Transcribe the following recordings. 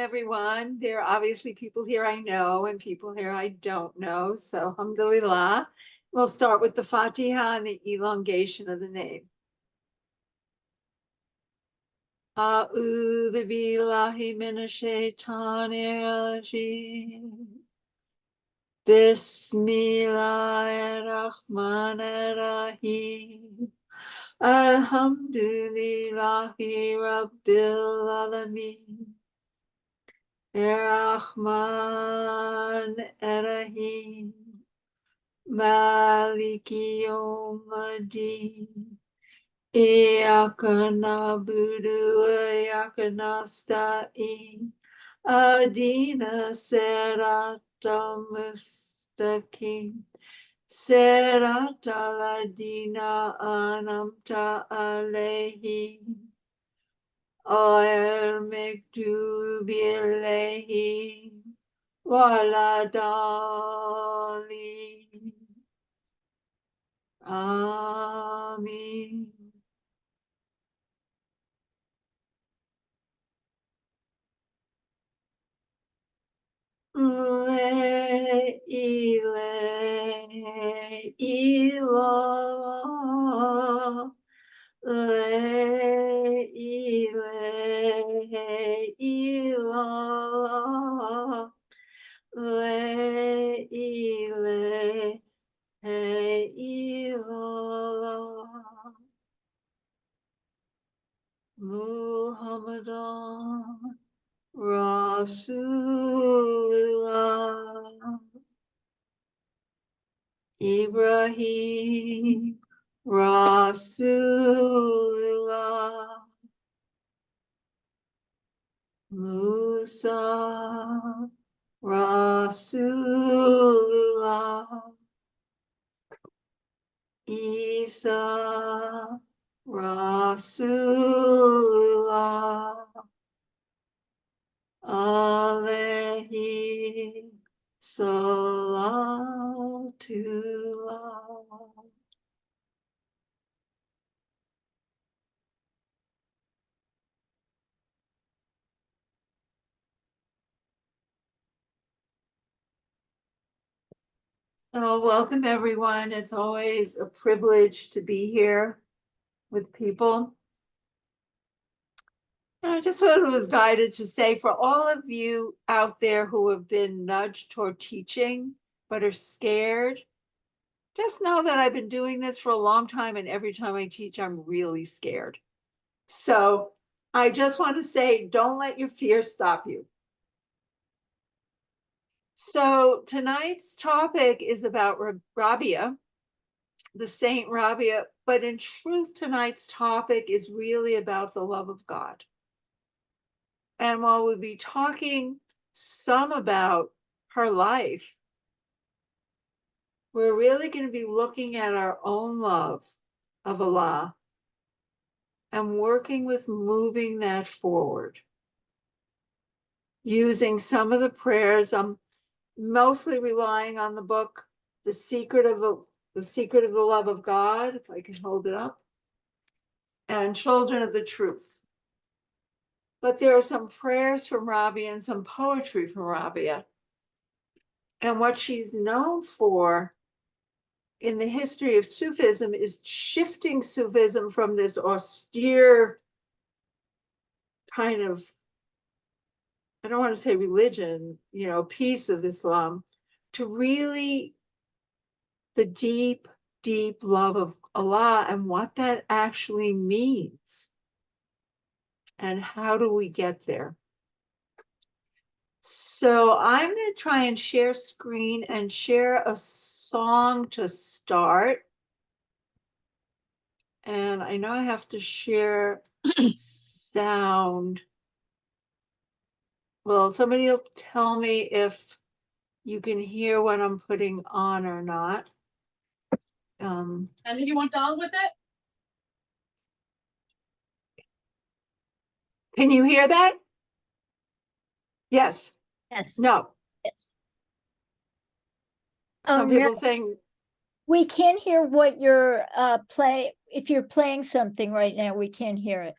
everyone. There are obviously people here I know and people here I don't know. So, alhamdulillah. We'll start with the Fatiha and the elongation of the name. A'udhu billahi minash shaitanir rajim. Bismillahirrahmanirrahim. Alhamdulillahi Rabbil Alameen. Ar-Rahman Ar-Rahim. Maliki Yawmiddin. Iyyaka na'budu wa iyyaka nasta'in. Ihdina siratal mustaqim. Siratal ladzina an'amta alaihim. Ghayril maghdubi alaihim wala-d-dallin. Amin. La ilaha illallah. La ilaha illallah. La ilaha illallah. Muhammadan Rasulullah. Ibrahim Rasulullah. Musa Rasulullah. Isa Rasulullah. Alayhi salatullah. So welcome everyone. It's always a privilege to be here with people. And I just was guided to say, for all of you out there who have been nudged toward teaching but are scared, just know that I've been doing this for a long time, and every time I teach, I'm really scared. So I just want to say, don't let your fear stop you. So tonight's topic is about Rabi'a, the Saint Rabi'a, but in truth, tonight's topic is really about the love of God. And while we'll be talking some about her life, we're really going to be looking at our own love of Allah and working with moving that forward. Using some of the prayers, I'm mostly relying on the book, The Secret of the Love of God, if I can hold it up, and Children of the Truth. But there are some prayers from Rabi'a and some poetry from Rabi'a. And what she's known for in the history of Sufism is shifting Sufism from this austere kind of, I don't want to say religion, piece of Islam, to really the deep, deep love of Allah and what that actually means. And how do we get there? So I'm going to try and share screen and share a song to start. And I know I have to share sound. Well, somebody will tell me if you can hear what I'm putting on or not. And then you want on with it? Can you hear that? Yes. Yes. No. Yes. Some people saying we can't hear what you're play. If you're playing something right now, we can't hear it.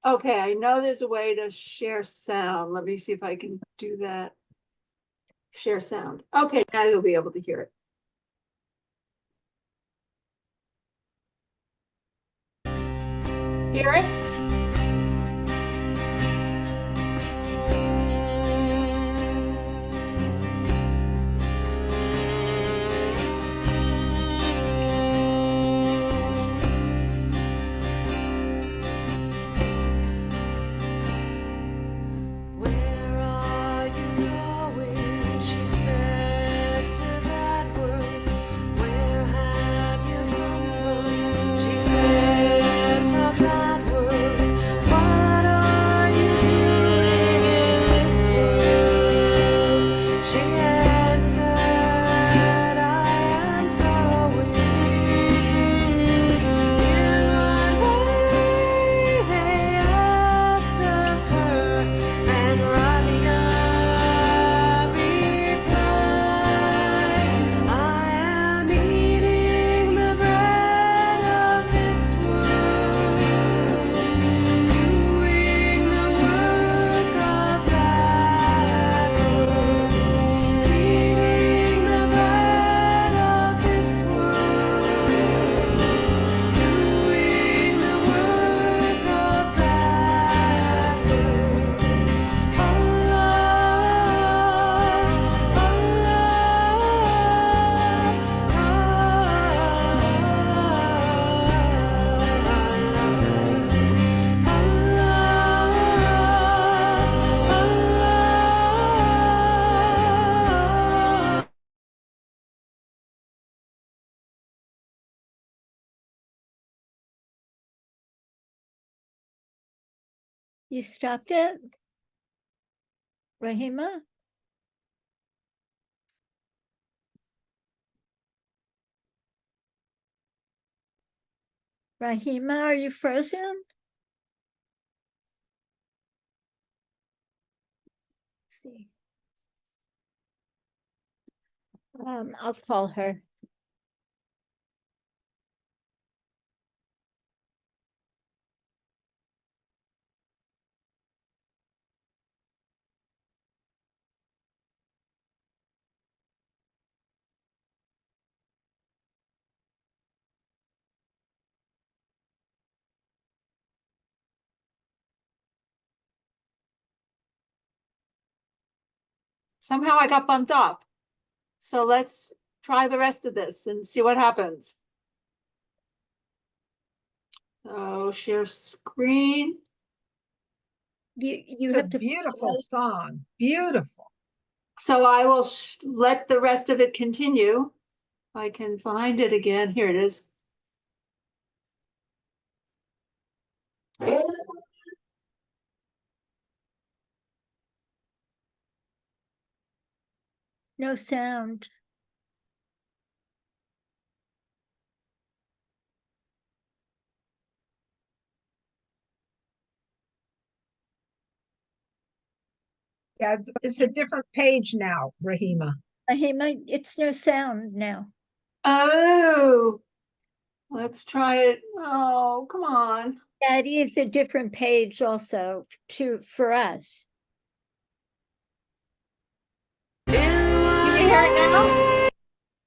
Okay, I know there's a way to share sound. Let me see if I can do that. Share sound. Okay, now you'll be able to hear it. Hear it? You stopped it? Rahima? Rahima, are you frozen? Let's see. I'll call her. Somehow I got bumped off. So let's try the rest of this and see what happens. So share screen. You It's have a to beautiful song. Beautiful. So I will let the rest of it continue. If I can find it again. Here it is. no sound. Yeah, it's a different page now, Rahima. Rahima, it's no sound now. Oh, let's try it. Oh, come on. That is a different page also for us. Can you hear it now?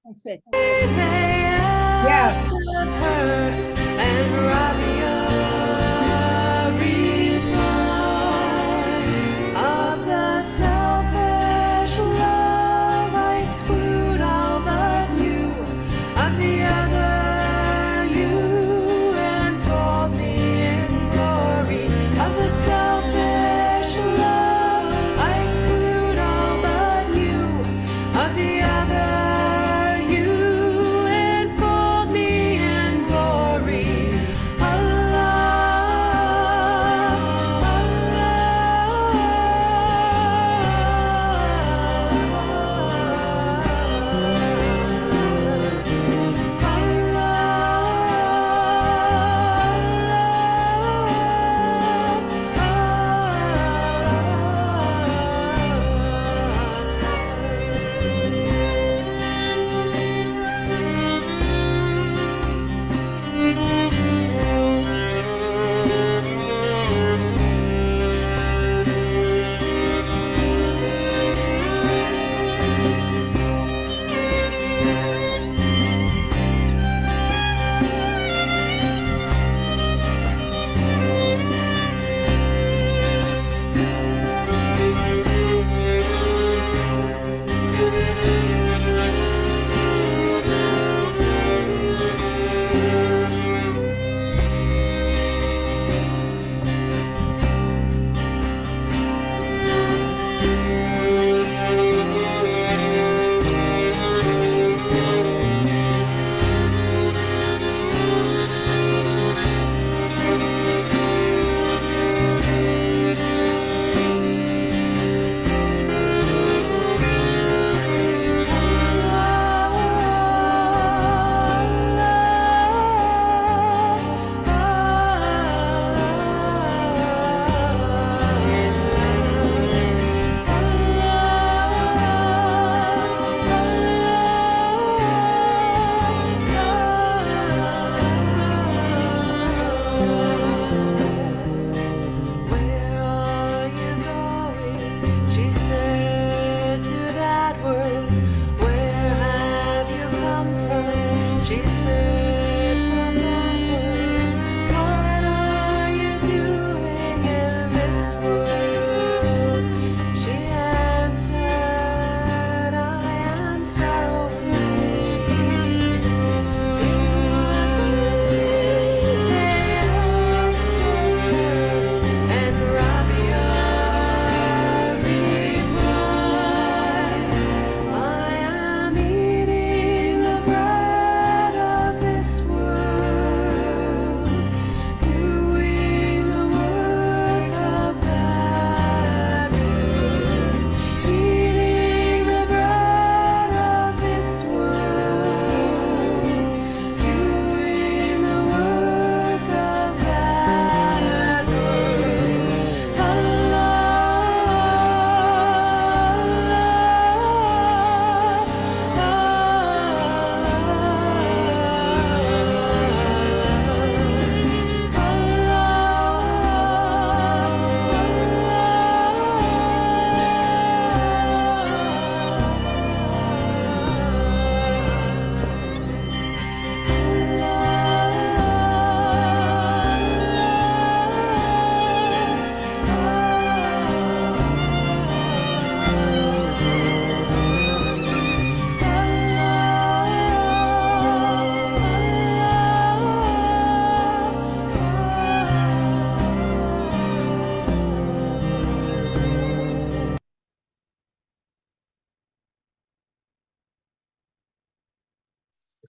That's it. Yes. And Rabi'a replied, of the selfish love I exclude all but you, of the other you enfold me in glory, of the selfish love I exclude all but you, of the other you enfold me in glory.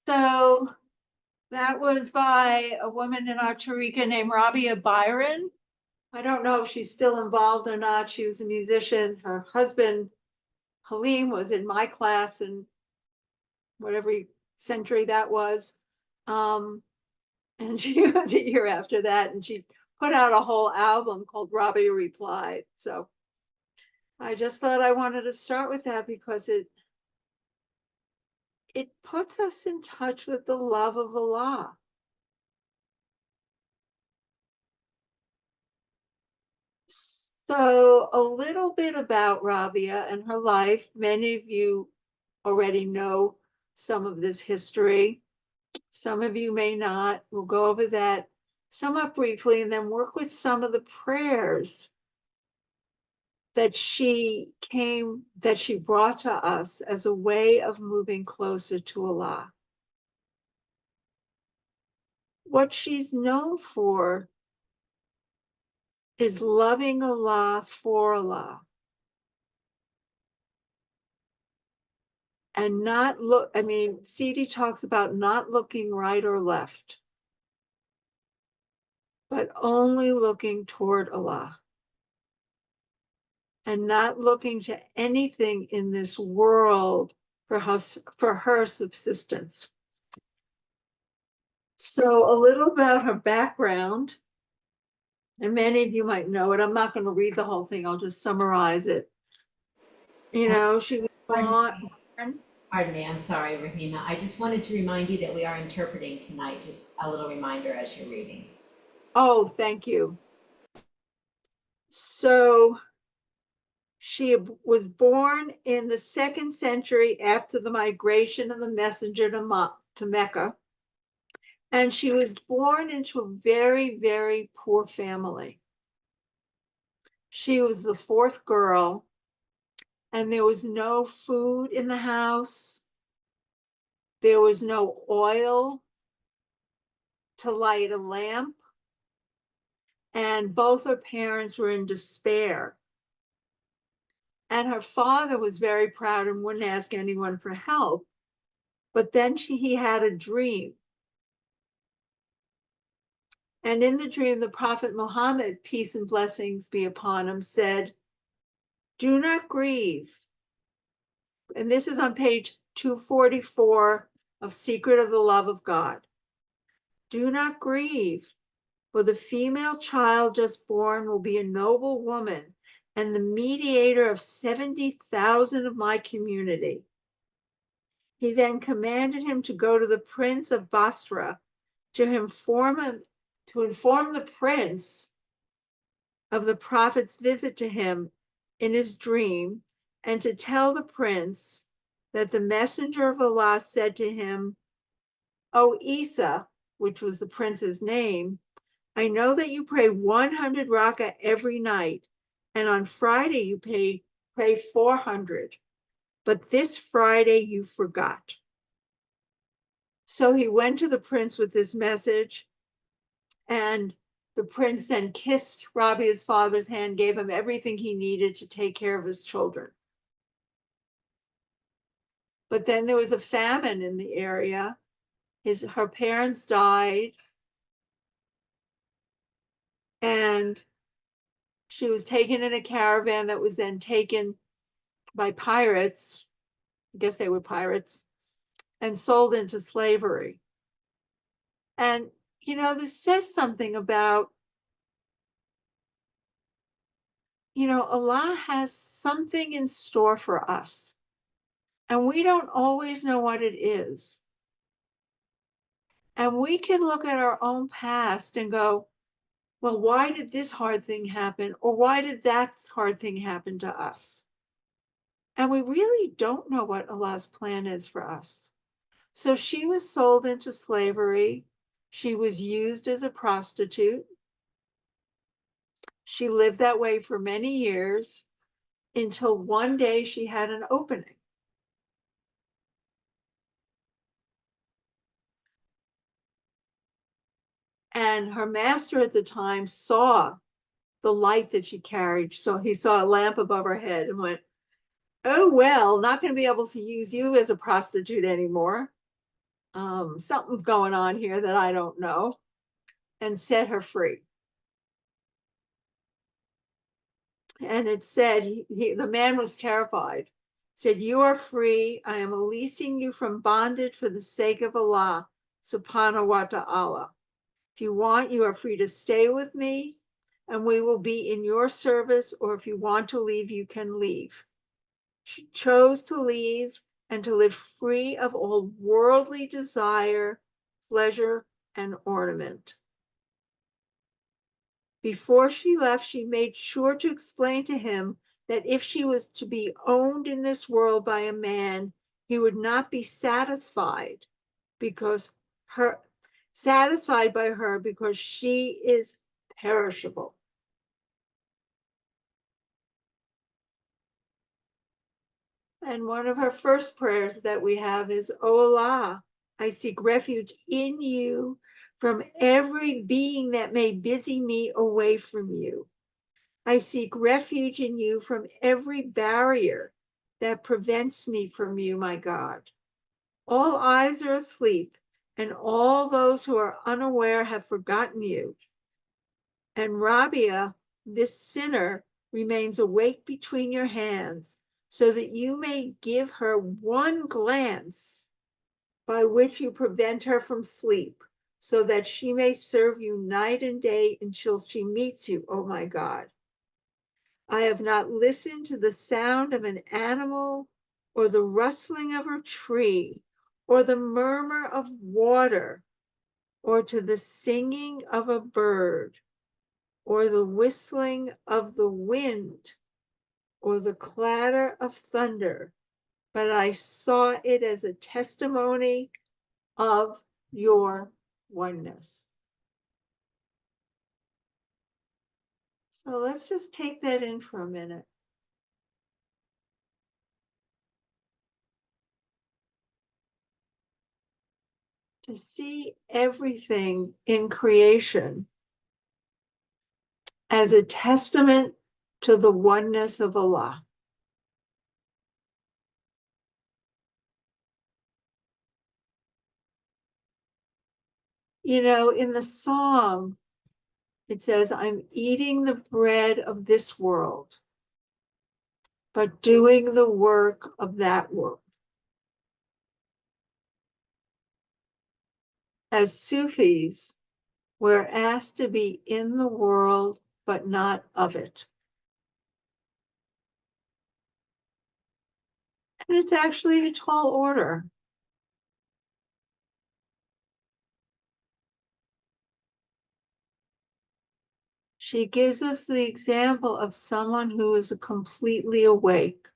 So that was by a woman in our Tariqa named Rabi'a Byron. I don't know if she's still involved or not. She was a musician. Her husband, Halim, was in my class in whatever century that was. And she was a year after that, and she put out a whole album called Rabi'a Replied. So I just thought I wanted to start with that because it puts us in touch with the love of Allah. So a little bit about Rabi'a and her life. Many of you already know some of this history. Some of you may not. We'll go over that somewhat briefly and then work with some of the prayers that she brought to us as a way of moving closer to Allah. What she's known for is loving Allah for Allah. And CD talks about not looking right or left, but only looking toward Allah. And not looking to anything in this world for her subsistence. So a little about her background, and many of you might know it. I'm not going to read the whole thing. I'll just summarize it. You know, she was born. Pardon me, I'm sorry, Rahima. I just wanted to remind you that we are interpreting tonight. Just a little reminder as you're reading. Oh, thank you. So she was born in the 2nd century after the migration of the messenger to Mecca. And she was born into a very, very poor family. She was the 4th girl, and there was no food in the house. There was no oil to light a lamp. And both her parents were in despair. And her father was very proud and wouldn't ask anyone for help. But then he had a dream. And in the dream, the Prophet Muhammad, peace and blessings be upon him, said, "Do not grieve." And this is on page 244 of Secret of the Love of God. "Do not grieve, for the female child just born will be a noble woman and the mediator of 70,000 of my community." He then commanded him to go to the prince of Basra to inform the prince of the prophet's visit to him in his dream, and to tell the prince that the messenger of Allah said to him, "O Isa," which was the prince's name, "I know that you pray 100 rak'ah every night, and on Friday you pray 400, but this Friday you forgot." So he went to the prince with this message, and the prince then kissed Rabi'a's father's hand, gave him everything he needed to take care of his children. But then there was a famine in the area. Her parents died, and she was taken in a caravan that was then taken by pirates. I guess they were pirates, and sold into slavery. And this says something about, Allah has something in store for us, and we don't always know what it is. And we can look at our own past and go, well, why did this hard thing happen? Or why did that hard thing happen to us? And we really don't know what Allah's plan is for us. So she was sold into slavery. She was used as a prostitute. She lived that way for many years until one day she had an opening. And her master at the time saw the light that she carried. So he saw a lamp above her head and went, "Oh, well, not going to be able to use you as a prostitute anymore. something's going on here that I don't know, and set her free. And it said, the man was terrified, said, "You are free. I am releasing you from bondage for the sake of Allah, subhanahu wa ta'ala. If you want, you are free to stay with me, and we will be in your service, or if you want to leave, you can leave." She chose to leave and to live free of all worldly desire, pleasure, and ornament. Before she left, she made sure to explain to him that if she was to be owned in this world by a man, he would not be satisfied by her because she is perishable. And one of her first prayers that we have is, "O Allah, I seek refuge in you from every being that may busy me away from you. I seek refuge in you from every barrier that prevents me from you, my God. All eyes are asleep, and all those who are unaware have forgotten you. And Rabi'a, this sinner, remains awake between your hands, so that you may give her one glance by which you prevent her from sleep, so that she may serve you night and day until she meets you, oh my God. I have not listened to the sound of an animal, or the rustling of a tree, or the murmur of water, or to the singing of a bird, or the whistling of the wind, or the clatter of thunder, but I saw it as a testimony of your oneness." So let's just take that in for a minute. To see everything in creation as a testament to the oneness of Allah. You know, in the song, it says, "I'm eating the bread of this world, but doing the work of that world." As Sufis, we're asked to be in the world, but not of it. And it's actually a tall order. She gives us the example of someone who is completely awake,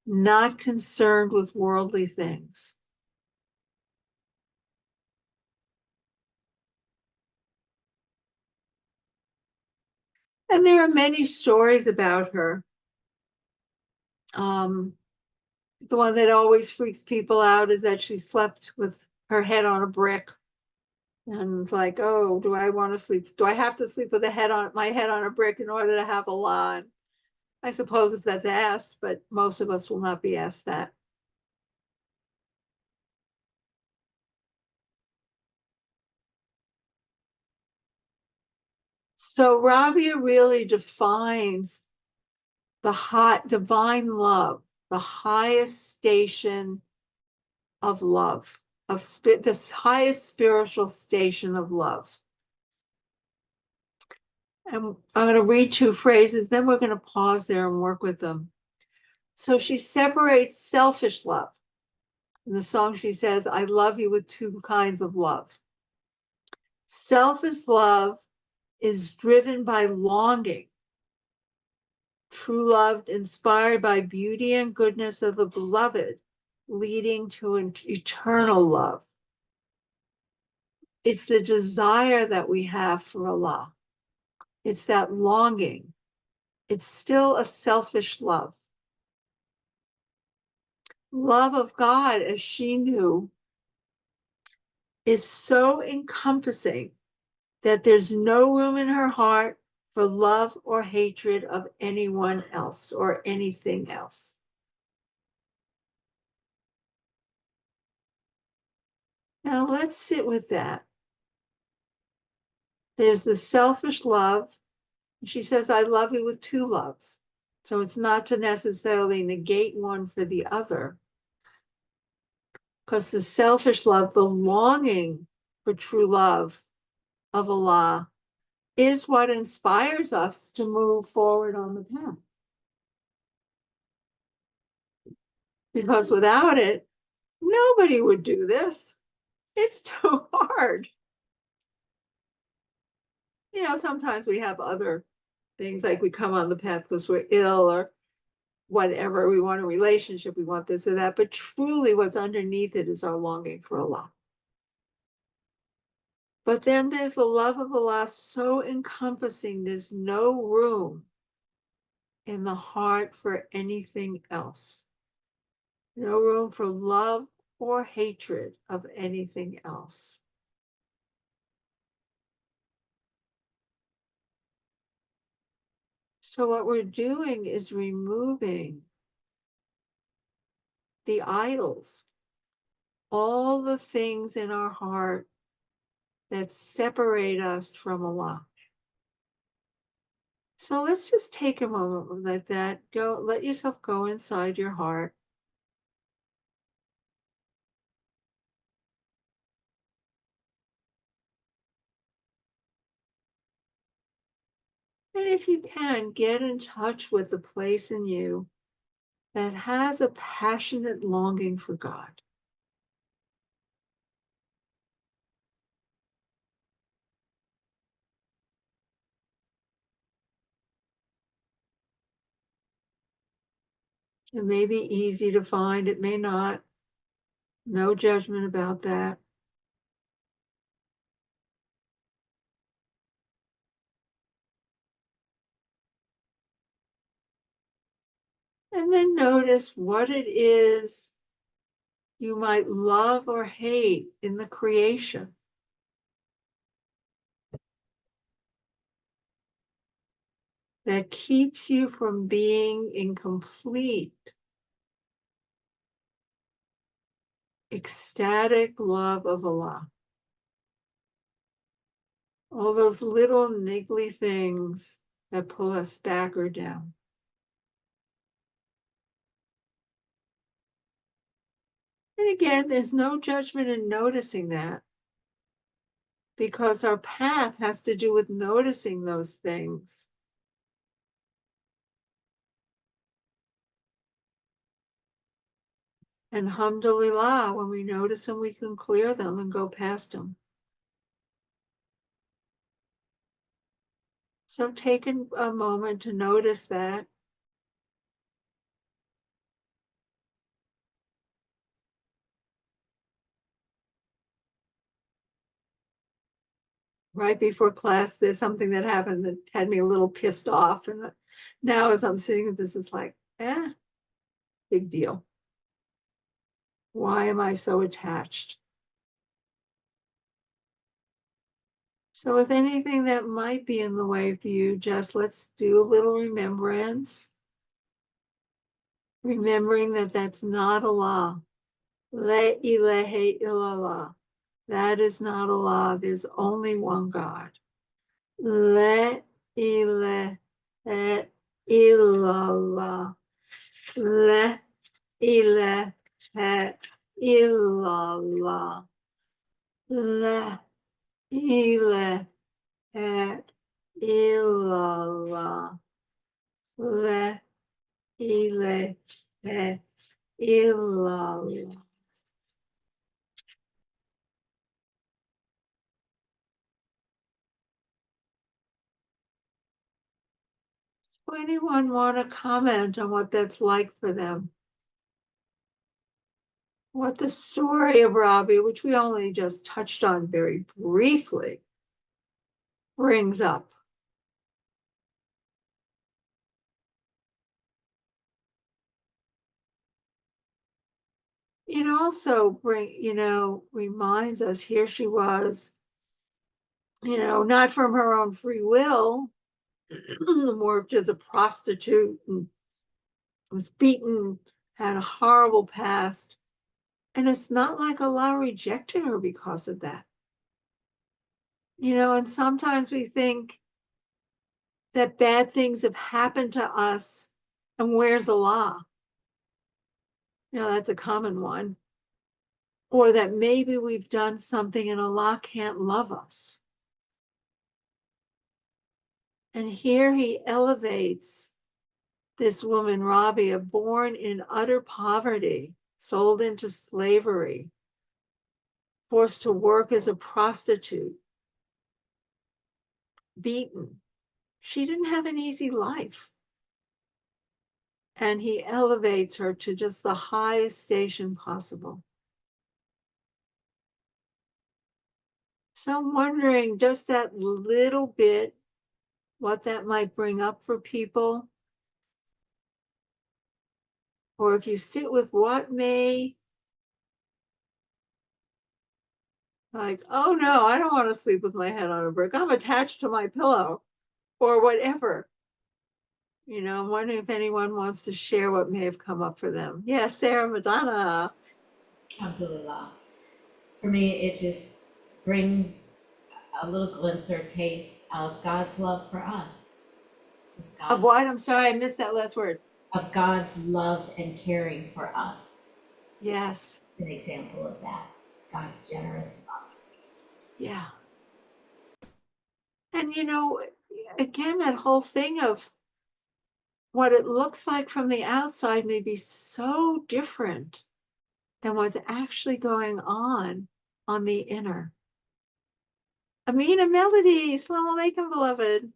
not concerned with worldly things. And there are many stories about her. The one that always freaks people out is that she slept with her head on a brick. And it's like, oh, do I want to sleep? Do I have to sleep with my head on a brick in order to have Allah? And I suppose if that's asked, but most of us will not be asked that. So Rabi'a really defines the divine love, the highest station of love, this highest spiritual station of love. And I'm going to read two phrases, then we're going to pause there and work with them. So she separates selfish love. In the song, she says, "I love you with two kinds of love." Selfish love is driven by longing. True love, inspired by beauty and goodness of the beloved, leading to an eternal love. It's the desire that we have for Allah. It's that longing. It's still a selfish love. Love of God, as she knew, is so encompassing that there's no room in her heart for love or hatred of anyone else or anything else. Now let's sit with that. There's the selfish love. She says, I love you with two loves. So it's not to necessarily negate one for the other. Because the selfish love, the longing for true love of Allah, is what inspires us to move forward on the path. Because without it, nobody would do this. It's too hard. You know, sometimes we have other things, like we come on the path because we're ill or whatever. We want a relationship, we want this or that. But truly what's underneath it is our longing for Allah. But then there's the love of Allah so encompassing, there's no room in the heart for anything else. No room for love or hatred of anything else. So what we're doing is removing the idols, all the things in our heart that separate us from Allah. So let's just take a moment and let that go. Let yourself go inside your heart. And if you can, get in touch with the place in you that has a passionate longing for God. It may be easy to find, it may not. No judgment about that. And then notice what it is you might love or hate in the creation. That keeps you from being in complete, ecstatic love of Allah. All those little niggly things that pull us back or down. And again, there's no judgment in noticing that, because our path has to do with noticing those things. And alhamdulillah, when we notice them, we can clear them and go past them. So take a moment to notice that. Right before class, there's something that happened that had me a little pissed off. And now as I'm sitting with this, it's like, big deal. Why am I so attached? So with anything that might be in the way for you, just let's do a little remembrance. Remembering that that's not Allah. La ilaha illallah. That is not Allah. There's only one God. La ilaha illallah. La ilaha illallah. La ilaha illallah. La ilaha illallah. So anyone want to comment on what that's like for them? What the story of Rabi'a, which we only just touched on very briefly, brings up. It also reminds us, here she was, not from her own free will, worked as a prostitute and was beaten, had a horrible past, And it's not like Allah rejected her because of that. You know, and sometimes we think that bad things have happened to us, and where's Allah? You know, that's a common one. Or that maybe we've done something and Allah can't love us. And here he elevates this woman, Rabi'a, born in utter poverty, sold into slavery, forced to work as a prostitute, beaten. She didn't have an easy life. And he elevates her to just the highest station possible. So I'm wondering, just that little bit, what that might bring up for people. Or if you sit with what may, like, oh no, I don't want to sleep with my head on a brick. I'm attached to my pillow or whatever. You know, I'm wondering if anyone wants to share what may have come up for them. Yeah, Sarah Madonna. Alhamdulillah. For me, it just brings a little glimpse or taste of God's love for us. Just God's, Of what? I'm sorry, I missed that last word. of God's love and caring for us. Yes. An example of that. God's generous love. Yeah. And you know, again, that whole thing of what it looks like from the outside may be so different than what's actually going on the inner. Amina Melody, Assalamu alaikum, beloved.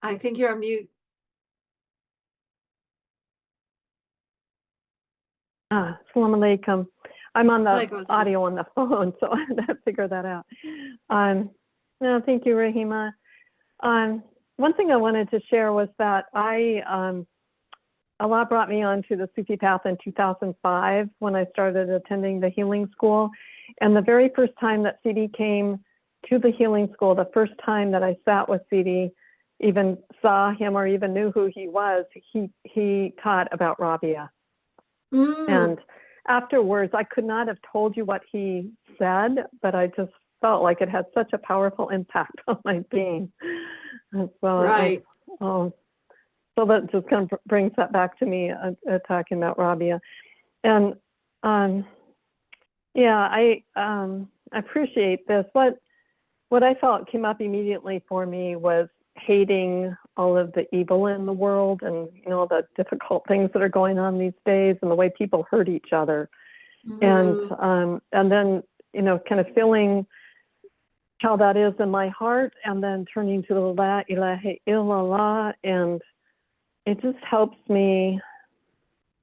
I think you're on mute. Assalamu alaikum. I'm on the Alaikum assalam. audio on the phone, so I had to figure that out. No, thank you, Rahima. One thing I wanted to share was that Allah brought me onto the Sufi path in 2005 when I started attending the healing school. And the very first time that CD came to the healing school, the first time that I sat with CD, even saw him or even knew who he was, he taught about Rabi'a. And afterwards, I could not have told you what he said, but I just felt like it had such a powerful impact on my being. And so, Right. so that just kind of brings that back to me, talking about Rabi'a. And yeah, I appreciate this. What I felt came up immediately for me was hating all of the evil in the world and, you know, the difficult things that are going on these days and the way people hurt each other. And then, you know, kind of feeling how that is in my heart, and then turning to the La ilaha illallah, and it just helps me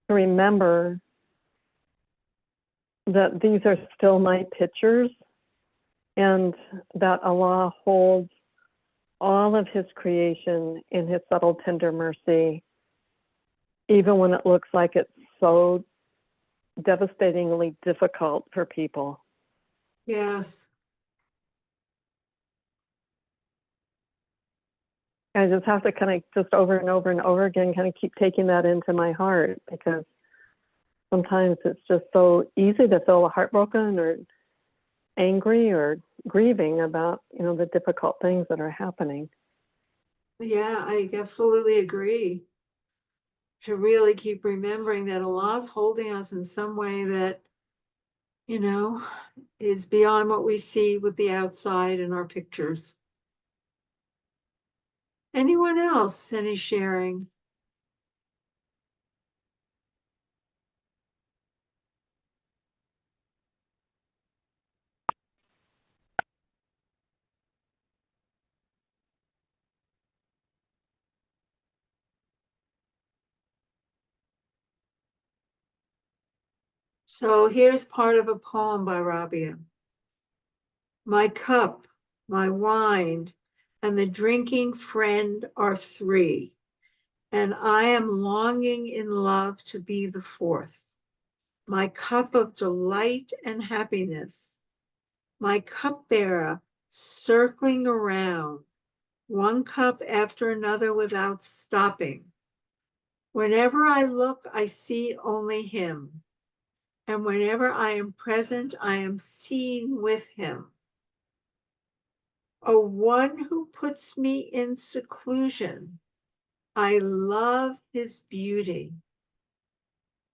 to remember that these are still my pictures, and that Allah holds all of his creation in his subtle, tender mercy, even when it looks like it's so devastatingly difficult for people. Yes. I just have to kind of just over and over and over again kind of keep taking that into my heart, because sometimes it's just so easy to feel heartbroken or angry or grieving about, you know, the difficult things that are happening. Yeah, I absolutely agree. To really keep remembering that Allah's holding us in some way that, you know, is beyond what we see with the outside in our pictures. Anyone else? Any sharing? So here's part of a poem by Rabi'a. My cup, my wine, and the drinking friend are three, and I am longing in love to be the fourth. My cup of delight and happiness, my cupbearer circling around, one cup after another without stopping, Whenever I look, I see only him. And whenever I am present, I am seen with him. O one who puts me in seclusion, I love his beauty.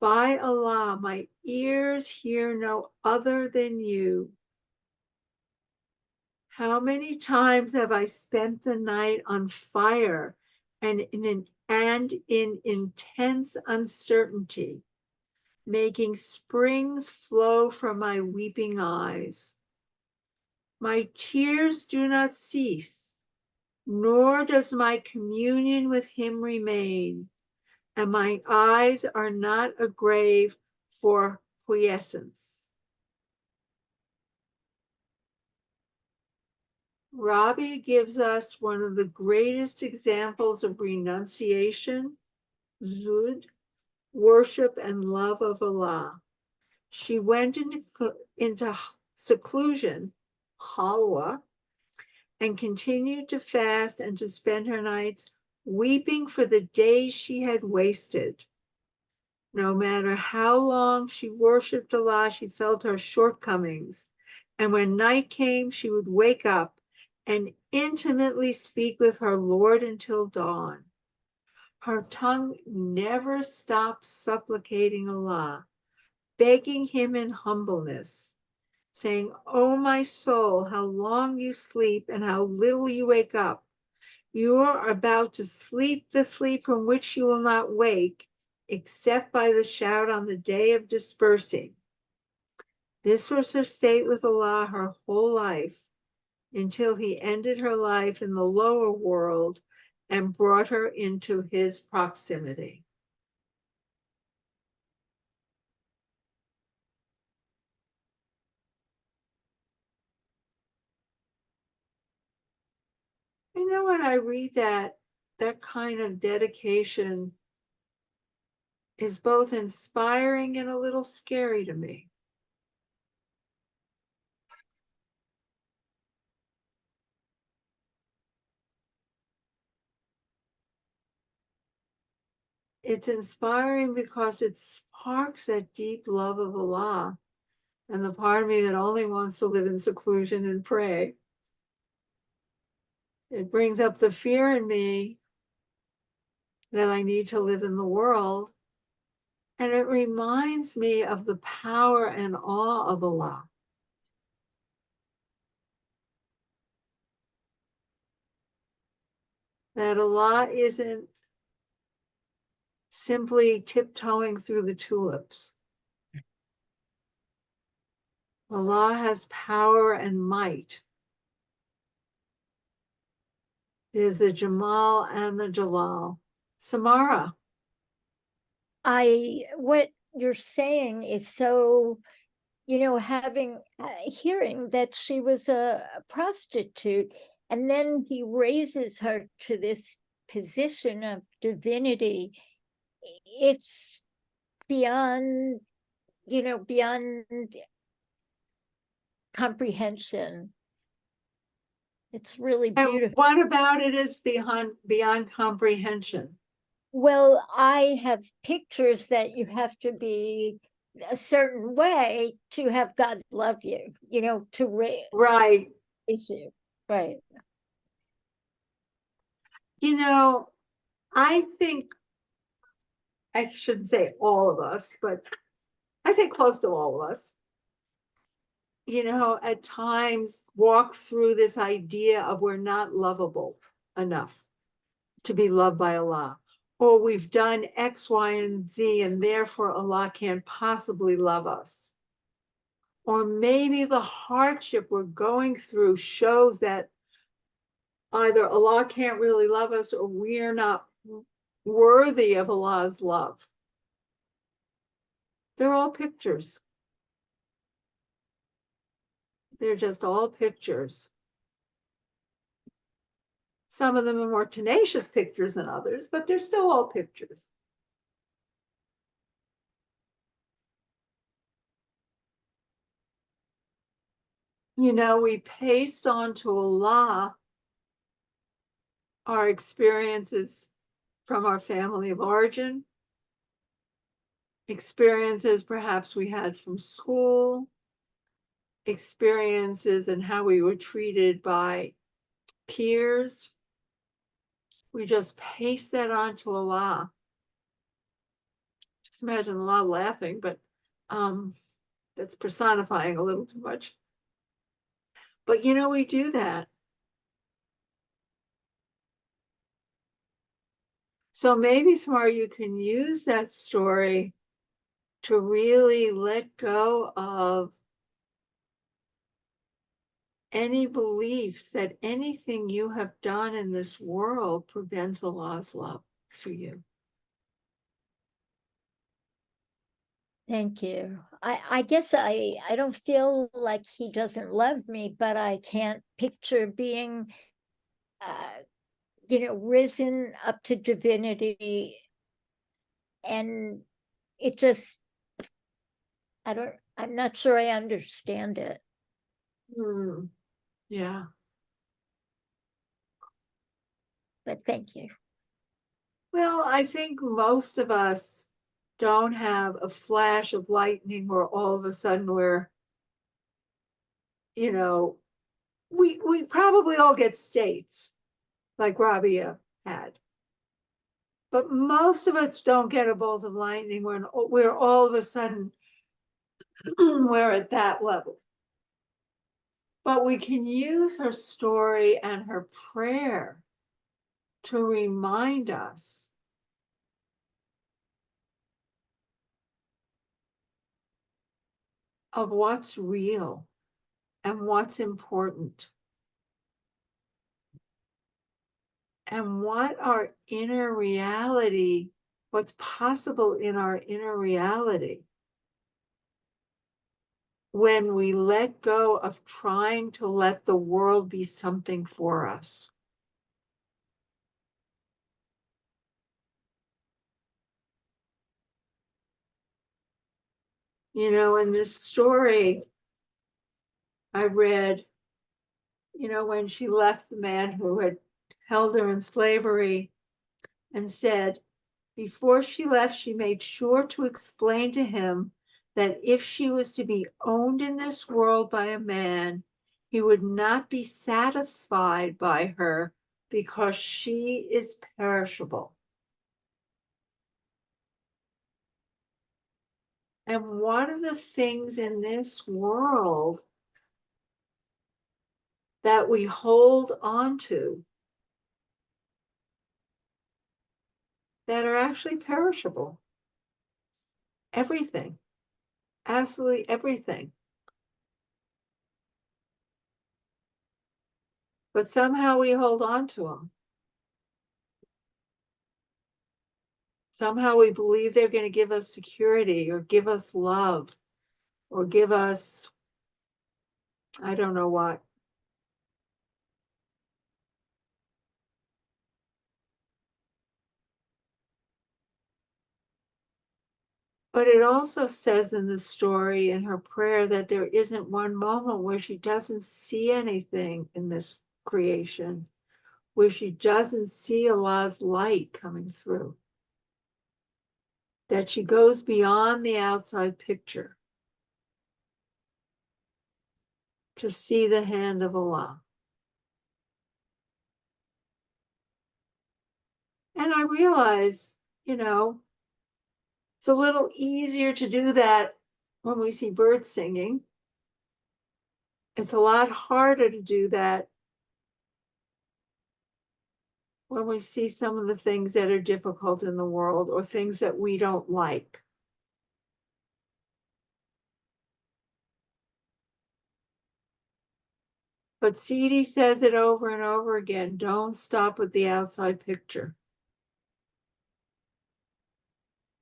By Allah, my ears hear no other than you. How many times have I spent the night on fire and in intense uncertainty, making springs flow from my weeping eyes. My tears do not cease, nor does my communion with him remain, and my eyes are not a grave for quiescence. Rabi'a gives us one of the greatest examples of renunciation, zud, worship and love of Allah. She went into seclusion, halwa, and continued to fast and to spend her nights weeping for the days she had wasted. No matter how long she worshipped Allah, she felt her shortcomings. And when night came, she would wake up and intimately speak with her Lord until dawn. Her tongue never stopped supplicating Allah, begging him in humbleness, saying, "O my soul, how long you sleep and how little you wake up. You are about to sleep the sleep from which you will not wake, except by the shout on the day of dispersing." This was her state with Allah her whole life, until he ended her life in the lower world and brought her into his proximity. You know, when I read that kind of dedication is both inspiring and a little scary to me. It's inspiring because it sparks that deep love of Allah and the part of me that only wants to live in seclusion and pray. It brings up the fear in me that I need to live in the world. And it reminds me of the power and awe of Allah. That Allah isn't simply tiptoeing through the tulips. Allah has power and might. There's the Jamal and the Jalal. Samara. What you're saying is so, hearing that she was a prostitute, and then he raises her to this position of divinity. It's beyond comprehension. It's really And beautiful. what about it is beyond comprehension? Well, I have pictures that you have to be a certain way to have God love you, to raise Right. you. Right. I think, I shouldn't say all of us, but I say close to all of us, at times walk through this idea of we're not lovable enough to be loved by Allah, or we've done X, Y, and Z, and therefore Allah can't possibly love us. Or maybe the hardship we're going through shows that either Allah can't really love us or we're not worthy of Allah's love. They're all pictures. They're just all pictures. Some of them are more tenacious pictures than others, but they're still all pictures. We paste onto Allah our experiences from our family of origin, experiences perhaps we had from school, experiences and how we were treated by peers. We just paste that onto Allah. Just imagine Allah laughing, but that's personifying a little too much. But you know, we do that. So maybe, Smart, you can use that story to really let go of any beliefs that anything you have done in this world prevents Allah's love for you. Thank you. I guess I don't feel like he doesn't love me, but I can't picture being, risen up to divinity. And it just, I'm not sure I understand it. Yeah. But thank you. Well, I think most of us don't have a flash of lightning where all of a sudden we're, we probably all get states like Rabi'a had. But most of us don't get a bolt of lightning when we're all of a sudden we're at that level. But we can use her story and her prayer to remind us of what's real and what's important and what our inner reality, what's possible in our inner reality when we let go of trying to let the world be something for us. In this story I read, when she left the man who had held her in slavery and said, before she left, she made sure to explain to him that if she was to be owned in this world by a man, he would not be satisfied by her because she is perishable. And one of the things in this world that we hold on to that are actually perishable. Everything, absolutely everything. But somehow we hold on to them. Somehow we believe they're going to give us security or give us love or give us, I don't know what. But it also says in the story, in her prayer, that there isn't one moment where she doesn't see anything in this creation, where she doesn't see Allah's light coming through. That she goes beyond the outside picture to see the hand of Allah. And I realize, it's a little easier to do that when we see birds singing. It's a lot harder to do that when we see some of the things that are difficult in the world or things that we don't like. But Sidi says it over and over again, don't stop with the outside picture.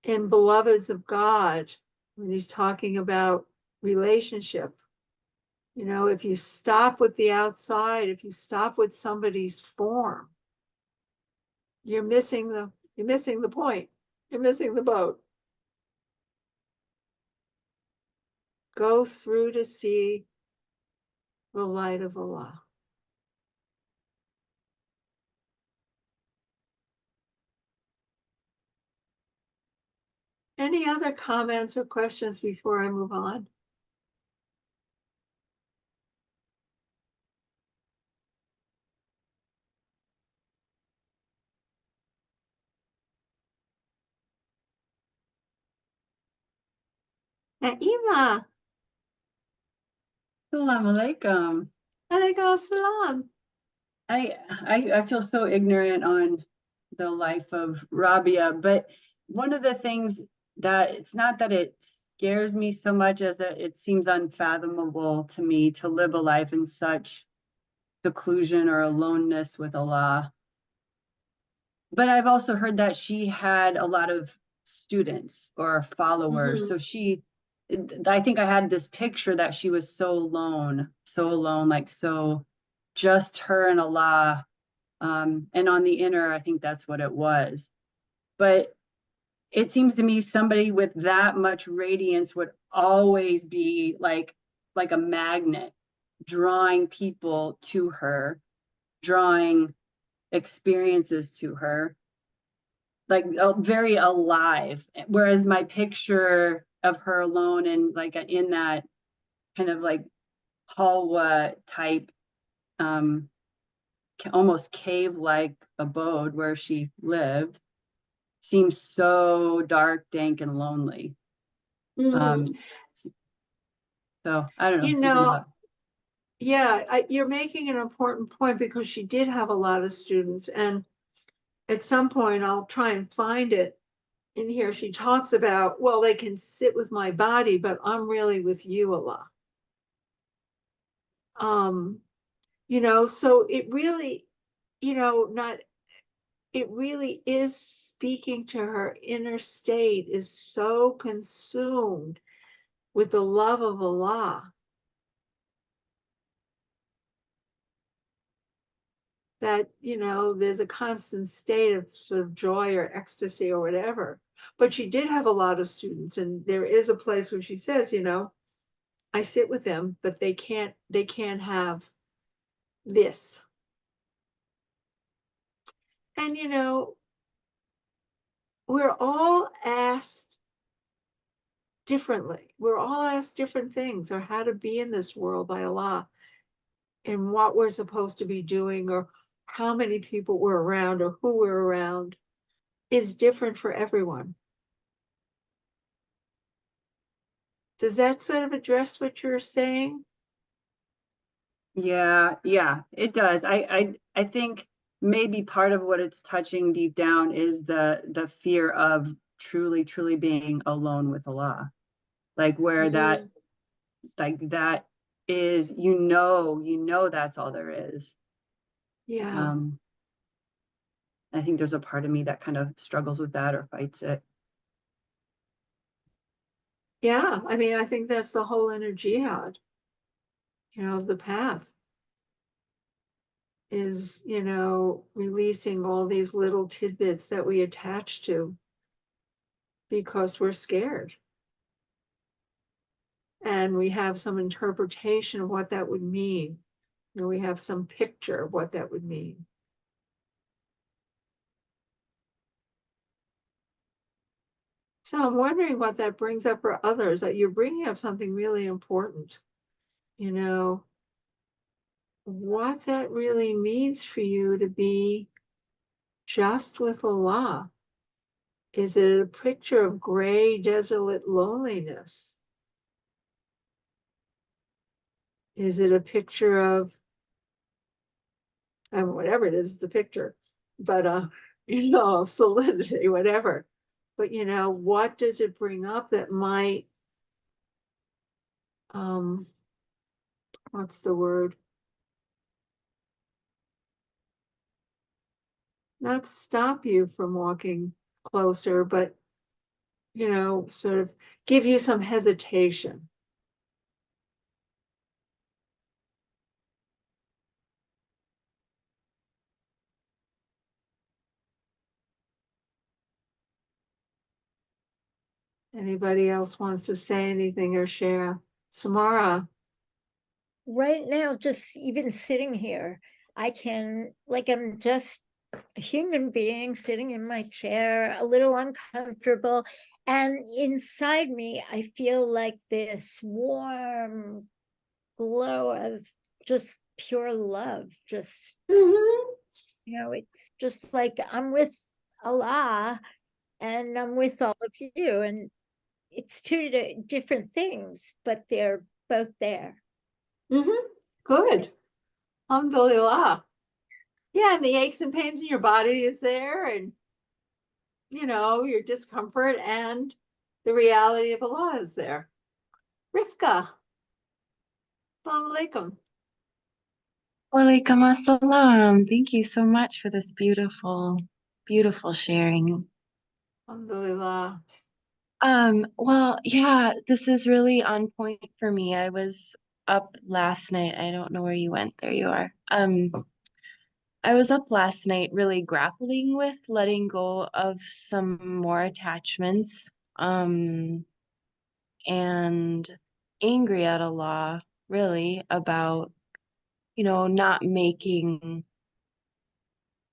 In Beloveds of God, when he's talking about relationship, if you stop with the outside, if you stop with somebody's form, you're missing the point. You're missing the boat. Go through to see the light of Allah. Any other comments or questions before I move on? Naima, Assalamu alaikum. alaikum salam. I feel so ignorant on the life of Rabi'a, but one of the things that it's not that it scares me so much as that it seems unfathomable to me to live a life in such seclusion or aloneness with Allah. But I've also heard that she had a lot of students or followers. So I think I had this picture that she was so alone, like so just her and Allah. And on the inner, I think that's what it was. But it seems to me somebody with that much radiance would always be like a magnet, drawing people to her, drawing experiences to her, like very alive. Whereas my picture of her alone and like in that kind of like halwa type, almost cave-like abode where she lived, seems so dark, dank, and lonely. So I don't know. You know, yeah, you're making an important point because she did have a lot of students, and at some point I'll try and find it in here. She talks about, well, they can sit with my body, but I'm really with you, Allah. You know, so it really, you know, it really is speaking to her inner state, is so consumed with the love of Allah that, you know, there's a constant state of sort of joy or ecstasy or whatever. But she did have a lot of students, and there is a place where she says, you know, I sit with them, but they can't have this. And, you know, we're all asked differently. We're all asked different things, or how to be in this world by Allah, and what we're supposed to be doing, or how many people we're around, or who we're around, is different for everyone. Does that sort of address what you're saying? Yeah, it does. I think maybe part of what it's touching deep down is the fear of truly being alone with Allah. Like where that is, you know that's all there is. Yeah. I think there's a part of me that kind of struggles with that or fights it. Yeah, I mean, I think that's the whole inner jihad, you know, of the path, is, you know, releasing all these little tidbits that we attach to because we're scared. And we have some interpretation of what that would mean. You know, we have some picture of what that would mean. So I'm wondering what that brings up for others, that you're bringing up something really important, you know, what that really means for you to be just with Allah. Is it a picture of gray, desolate loneliness? Is it a picture of, I mean, whatever it is, it's a picture, but you know, of solidity, whatever. But you know, what does it bring up that might, what's the word? Not stop you from walking closer, but, you know, sort of give you some hesitation. Anybody else wants to say anything or share? Samara. Right now, just even sitting here, I can, like, I'm just a human being sitting in my chair, a little uncomfortable. And inside me, I feel like this warm glow of just pure love. Just, it's just like I'm with Allah and I'm with all of you. And it's two different things, but they're both there. Good. Alhamdulillah. Yeah, and the aches and pains in your body is there, and your discomfort and the reality of Allah is there. Rifka. Assalamu alaikum. Walaikum assalam. Thank you so much for this beautiful, beautiful sharing. Alhamdulillah. Well, yeah, this is really on point for me. I was up last night. I don't know where you went. There you are. I was up last night really grappling with letting go of some more attachments, and angry at Allah, really, about, not making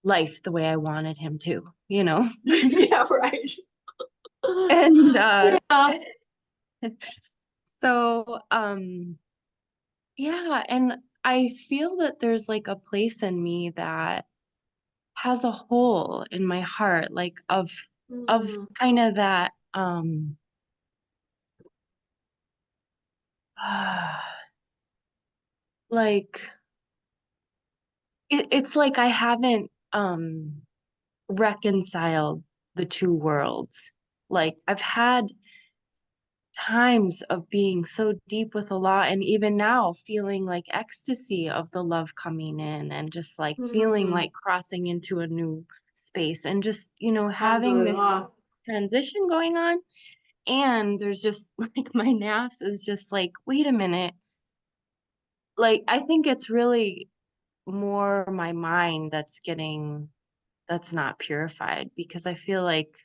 life the way I wanted him to, Yeah, right. And Yeah. so yeah, and I feel that there's like a place in me that has a hole in my heart, like of kind of that like it's like I haven't reconciled the two worlds. Like I've had times of being so deep with Allah, and even now feeling like ecstasy of the love coming in, and just like feeling like crossing into a new space, and just having this Alhamdulillah. transition going on. And there's just like my nafs is just like, wait a minute, like I think it's really more my mind that's not purified, because I feel like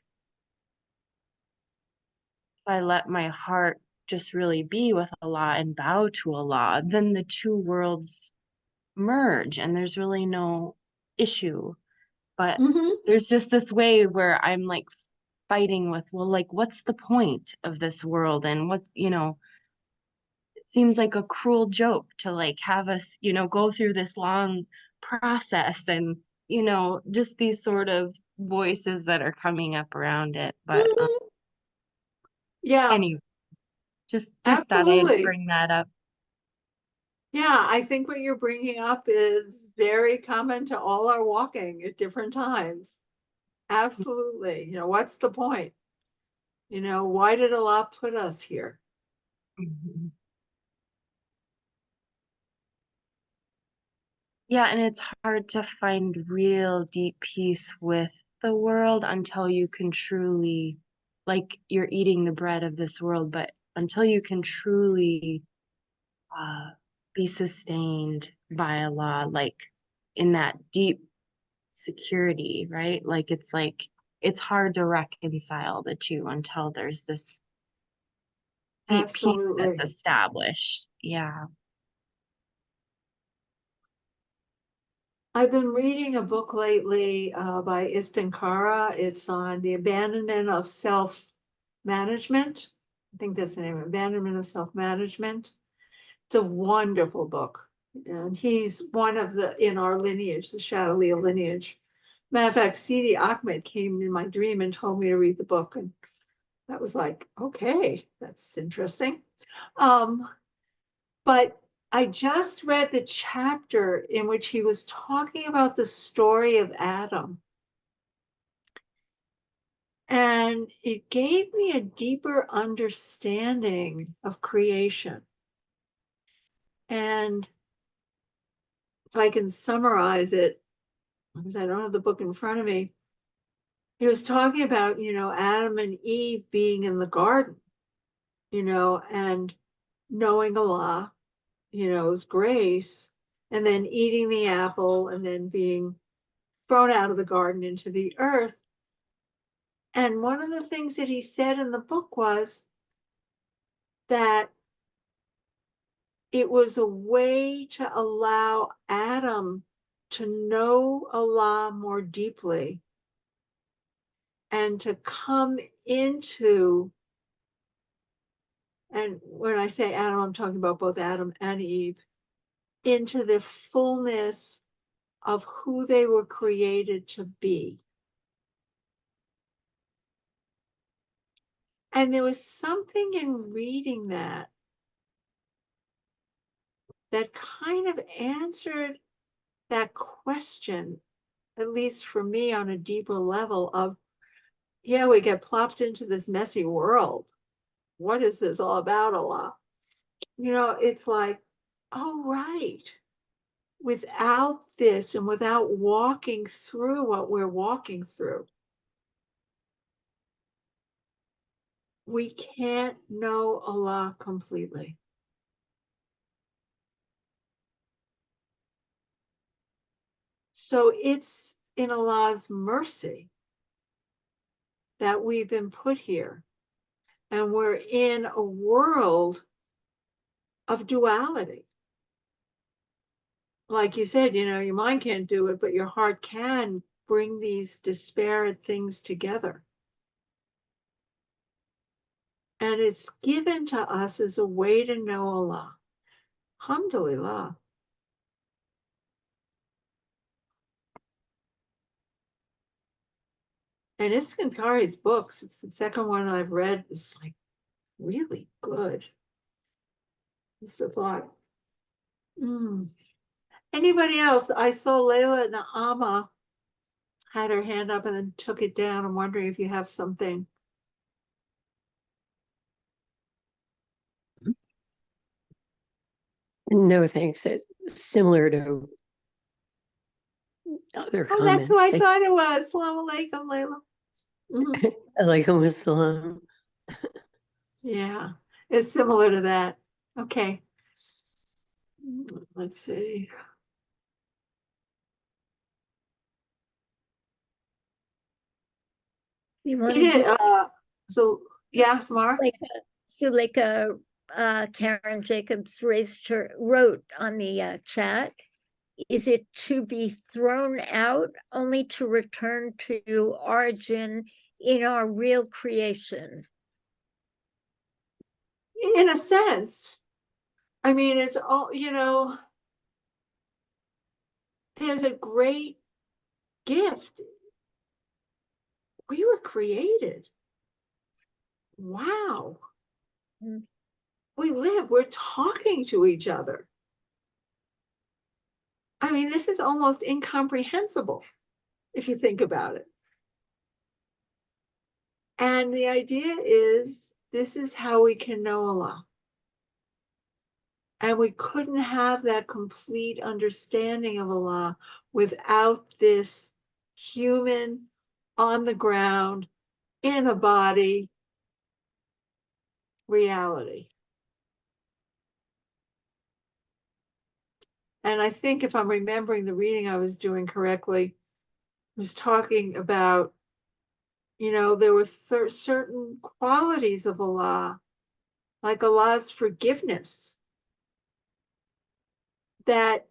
if I let my heart just really be with Allah and bow to Allah, then the two worlds merge and there's really no issue. But there's just this way where I'm like fighting with, well, like, what's the point of this world? And what, it seems like a cruel joke to like have us, go through this long process, and, just these sort of voices that are coming up around it. But Yeah, anyway, just thought I'd absolutely. bring that up. Yeah, I think what you're bringing up is very common to all our walking at different times. Absolutely. What's the point? Why did Allah put us here? Yeah, and it's hard to find real deep peace with the world until you can truly, like, you're eating the bread of this world, but until you can truly be sustained by Allah, like in that deep security, right? Like it's hard to reconcile the two until there's this deep peace Absolutely. that's established. Yeah. I've been reading a book lately by Istankara. It's on the abandonment of self-management. I think that's the name, Abandonment of Self-Management. It's a wonderful book. And he's one of in our lineage, the Shadaliya lineage. Matter of fact, Sidi Ahmed came in my dream and told me to read the book. And that was like, okay, that's interesting. But I just read the chapter in which he was talking about the story of Adam. And it gave me a deeper understanding of creation. And if I can summarize it, because I don't have the book in front of me, he was talking about, Adam and Eve being in the garden, and knowing Allah, his grace, and then eating the apple and then being thrown out of the garden into the earth. And one of the things that he said in the book was that it was a way to allow Adam to know Allah more deeply and to come into, and when I say Adam, I'm talking about both Adam and Eve, into the fullness of who they were created to be. And there was something in reading that kind of answered that question, at least for me on a deeper level of, yeah, we get plopped into this messy world. What is this all about, Allah? You know, it's like, oh, right. Without this and without walking through what we're walking through, we can't know Allah completely. So it's in Allah's mercy that we've been put here. And we're in a world of duality. Like you said, you know, your mind can't do it, but your heart can bring these disparate things together. And it's given to us as a way to know Allah. Alhamdulillah. And Ismail Kari's books, it's the second one I've read, is like really good. Just a thought. Anybody else? I saw Layla Naama had her hand up and then took it down. I'm wondering if you have something. No, thanks. It's similar to other Oh, comments. that's who I thought it was. Assalamu alaikum, Layla. Mhm. Alaikum assalam. Yeah, it's similar to that. Okay. Let's see. You want to do So yeah, Samar. Karen Jacobs wrote on the chat, is it to be thrown out only to return to origin in our real creation? In a sense, I mean, it's all, you know, there's a great gift. We were created. Wow. We live, we're talking to each other. I mean, this is almost incomprehensible if you think about it. And the idea is, this is how we can know Allah. And we couldn't have that complete understanding of Allah without this human, on the ground, in a body reality. And I think if I'm remembering the reading I was doing correctly, I was talking about, you know, there were certain qualities of Allah, like Allah's forgiveness, that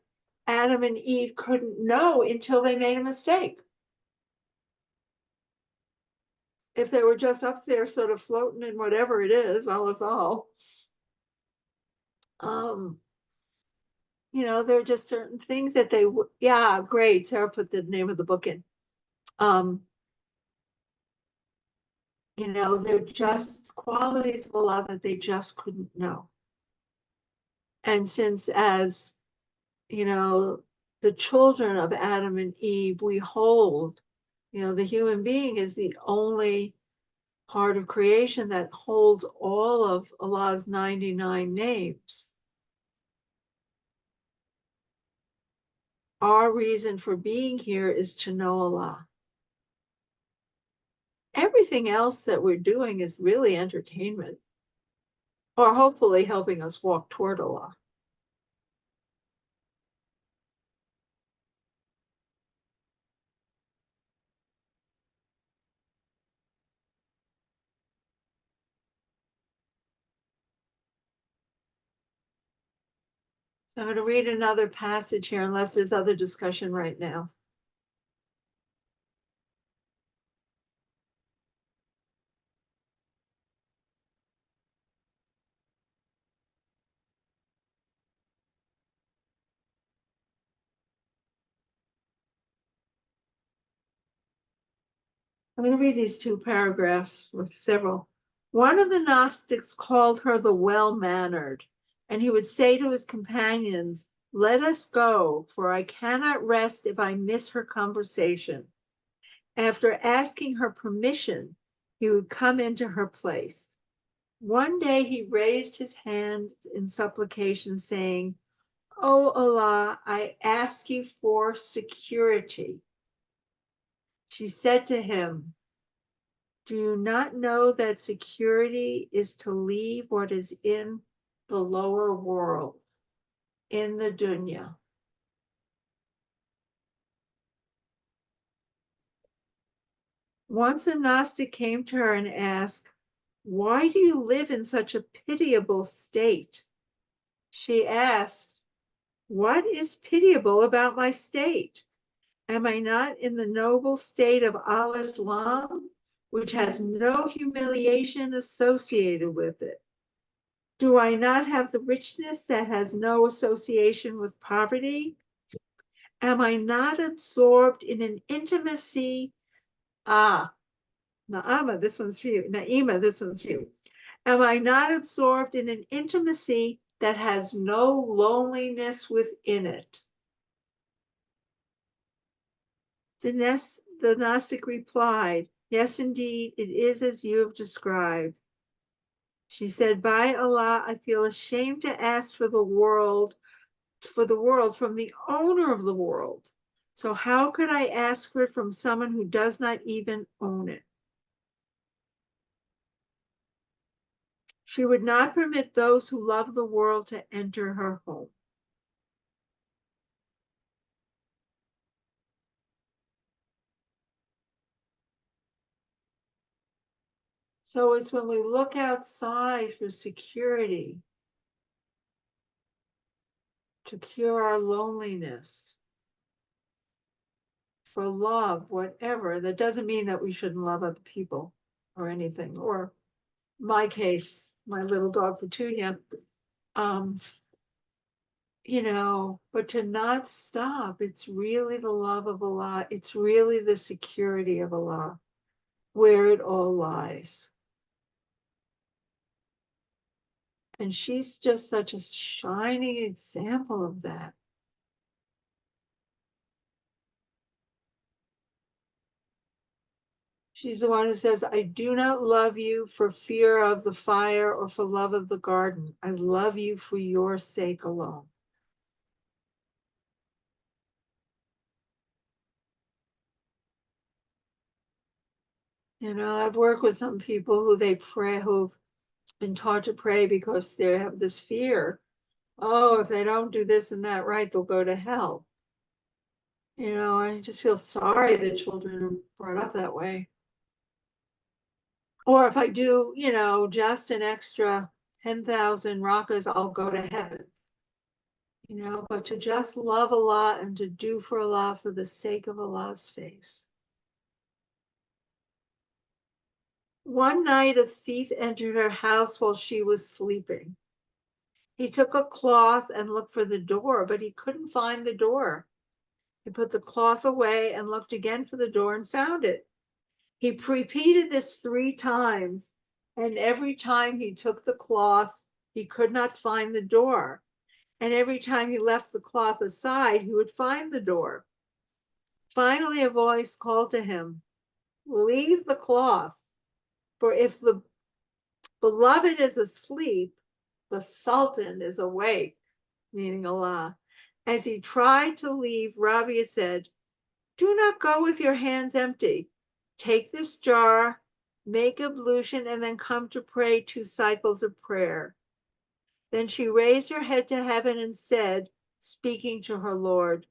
Adam and Eve couldn't know until they made a mistake. If they were just up there sort of floating in whatever it is, Allah's all. You know, there are just certain things that they would, yeah, great. Sarah put the name of the book in. You know, they're just qualities of Allah that they just couldn't know. And since, as you know, the children of Adam and Eve, we hold, you know, the human being is the only part of creation that holds all of Allah's 99 names. Our reason for being here is to know Allah. Everything else that we're doing is really entertainment, or hopefully helping us walk toward Allah. I'm going to read another passage here unless there's other discussion right now. I'm going to read these two paragraphs with several. One of the Gnostics called her the well-mannered, and he would say to his companions, "Let us go, for I cannot rest if I miss her conversation." After asking her permission, he would come into her place. One day he raised his hand in supplication, saying, "O Allah, I ask you for security." She said to him, "Do you not know that security is to leave what is in the lower world, in the dunya?" Once a Gnostic came to her and asked, "Why do you live in such a pitiable state?" She asked, "What is pitiable about my state? Am I not in the noble state of al-Islam, which has no humiliation associated with it? Do I not have the richness that has no association with poverty? Am I not absorbed in an intimacy?" Naima, this one's for you. Naima, this one's for you. Am I not absorbed in an intimacy that has no loneliness within it? The Gnostic replied, "Yes, indeed, it is as you have described." She said, "By Allah, I feel ashamed to ask for the world from the owner of the world. So how could I ask for it from someone who does not even own it?" She would not permit those who love the world to enter her home. So it's when we look outside for security, to cure our loneliness, for love, whatever. That doesn't mean that we shouldn't love other people or anything. Or my case, my little dog Petunia, but to not stop, it's really the love of Allah. It's really the security of Allah, where it all lies. And she's just such a shining example of that. She's the one who says, "I do not love you for fear of the fire or for love of the garden. I love you for your sake alone." I've worked with some people who've been taught to pray because they have this fear. Oh, if they don't do this and that right, they'll go to hell. I just feel sorry that children are brought up that way. Or if I do, just an extra 10,000 rakas, I'll go to heaven. But to just love Allah and to do for Allah for the sake of Allah's face. One night, a thief entered her house while she was sleeping. He took a cloth and looked for the door, but he couldn't find the door. He put the cloth away and looked again for the door and found it. He repeated this 3 times, and every time he took the cloth, he could not find the door. And every time he left the cloth aside, he would find the door. Finally, a voice called to him, "Leave the cloth, for if the beloved is asleep, the Sultan is awake," meaning Allah. As he tried to leave, Rabi'a said, "Do not go with your hands empty. Take this jar, make ablution, and then come to pray 2 cycles of prayer." Then she raised her head to heaven and said, speaking to her Lord,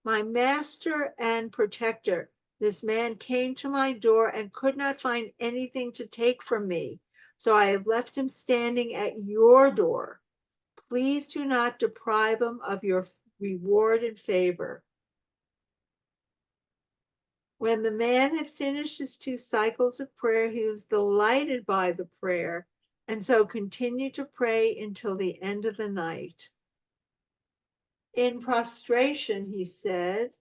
"My master and protector, this man came to my door and could not find anything to take from me, so I have left him standing at your door. please do not deprive him of your reward and favor. When the man had finished his 2 cycles of prayer, he was delighted by the prayer, and so continued to pray until the end of the night. In prostration, he said,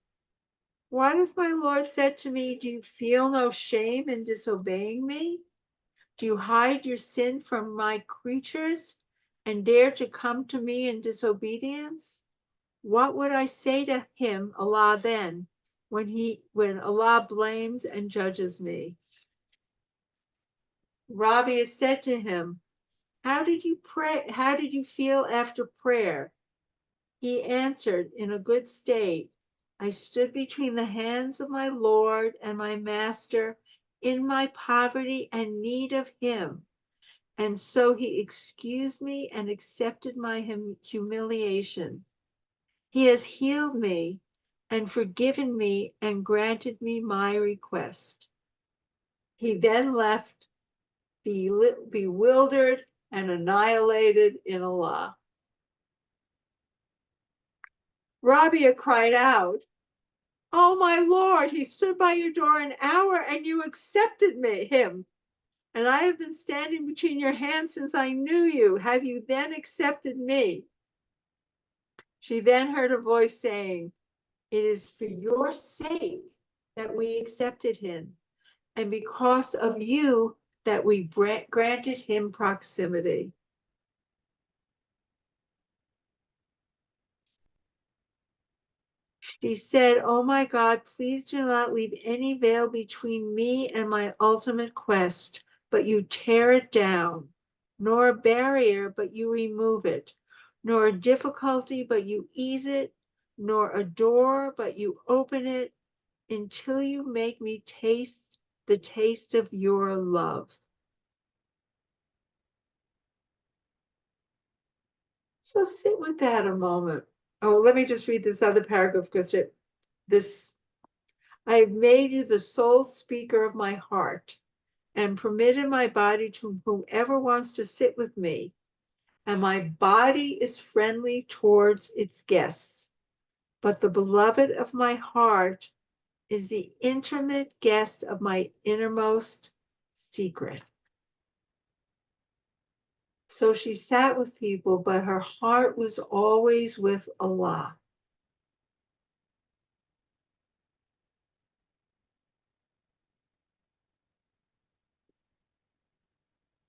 "What if my Lord said to me, 'Do you feel no shame in disobeying me? Do you hide your sin from my creatures and dare to come to me in disobedience?' What would I say to him, Allah, then, when Allah blames and judges me?" Rabi'a said to him, "How did you pray? How did you feel after prayer?" He answered, "In a good state. I stood between the hands of my Lord and my Master in my poverty and need of him. And so he excused me and accepted my humiliation. He has healed me and forgiven me and granted me my request." He then left bewildered and annihilated in Allah. Rabi'a cried out, "Oh my Lord, he stood by your door an hour and you accepted him. And I have been standing between your hands since I knew you. Have you then accepted me?" She then heard a voice saying, "It is for your sake that we accepted him, and because of you that we granted him proximity." She said, "Oh my God, please do not leave any veil between me and my ultimate quest, but you tear it down, nor a barrier, but you remove it, nor a difficulty, but you ease it, nor a door, but you open it, until you make me taste the taste of your love." So sit with that a moment. Oh, let me just read this other paragraph because "I have made you the sole speaker of my heart and permitted my body to whomever wants to sit with me, and my body is friendly towards its guests. But the beloved of my heart is the intimate guest of my innermost secret." So she sat with people, but her heart was always with Allah.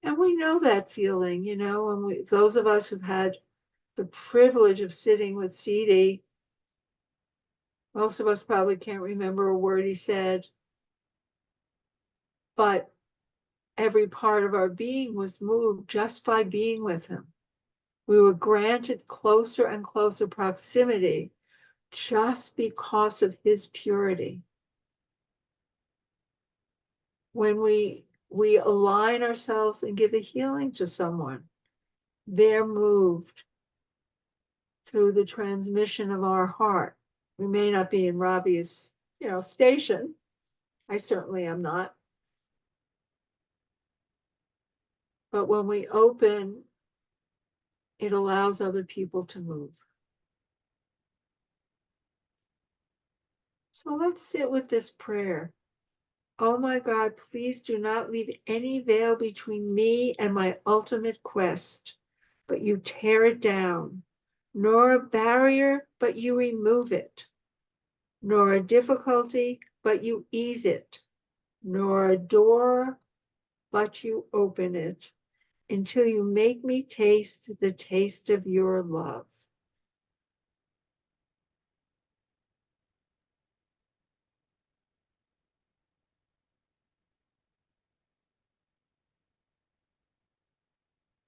And we know that feeling, and those of us who've had the privilege of sitting with Sidi, most of us probably can't remember a word he said, but every part of our being was moved just by being with him. We were granted closer and closer proximity just because of his purity. When we align ourselves and give a healing to someone, they're moved through the transmission of our heart. We may not be in Rabi's, station. I certainly am not. But when we open, it allows other people to move. So let's sit with this prayer. Oh my God, please do not leave any veil between me and my ultimate quest, but you tear it down, nor a barrier, but you remove it, nor a difficulty, but you ease it, nor a door, but you open it, until you make me taste the taste of your love.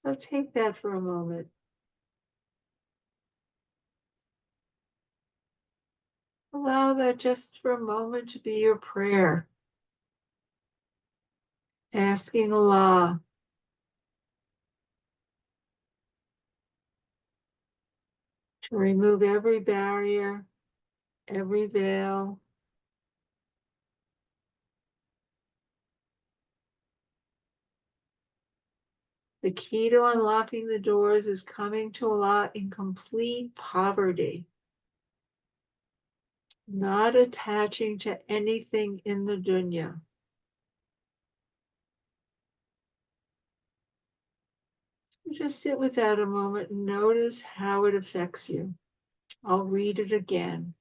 So take that for a moment. Allow that just for a moment to be your prayer. Asking Allah to remove every barrier, every veil, The key to unlocking the doors is coming to Allah in complete poverty, not attaching to anything in the dunya. Just sit with that a moment and notice how it affects you. I'll read it again.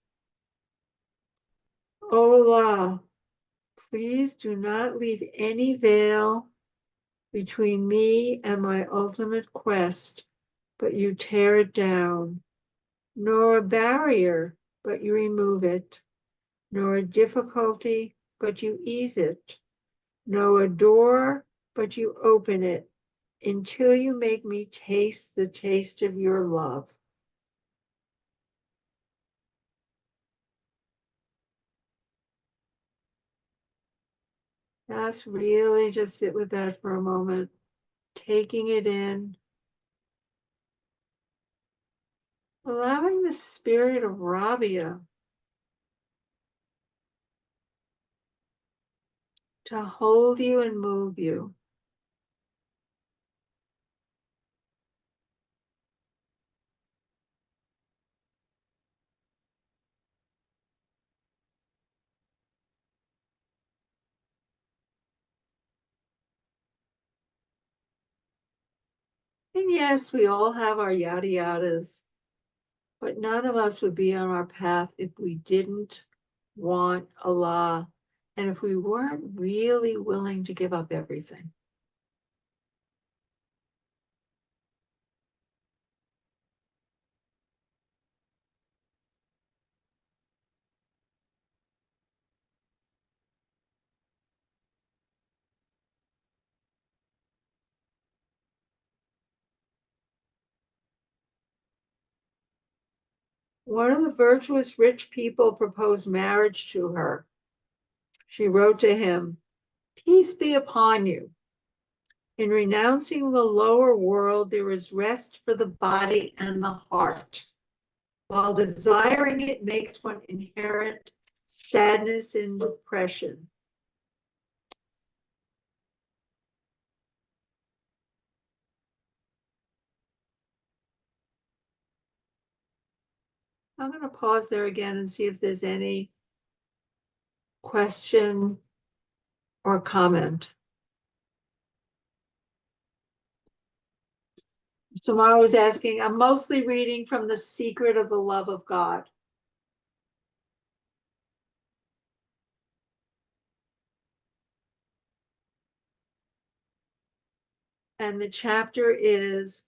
O Allah, please do not leave any veil between me and my ultimate quest, but you tear it down, nor a barrier, but you remove it, nor a difficulty, but you ease it, nor a door, but you open it, until you make me taste the taste of your love. Just really just sit with that for a moment, taking it in, allowing the spirit of Rabi'a to hold you and move you. And yes, we all have our yada yadas, but none of us would be on our path if we didn't want Allah and if we weren't really willing to give up everything. One of the virtuous rich people proposed marriage to her. She wrote to him, "Peace be upon you. In renouncing the lower world, there is rest for the body and the heart, while desiring it makes one inherent sadness and depression." I'm going to pause there again and see if there's any question or comment. Someone was asking, I'm mostly reading from The Secret of the Love of God. And the chapter is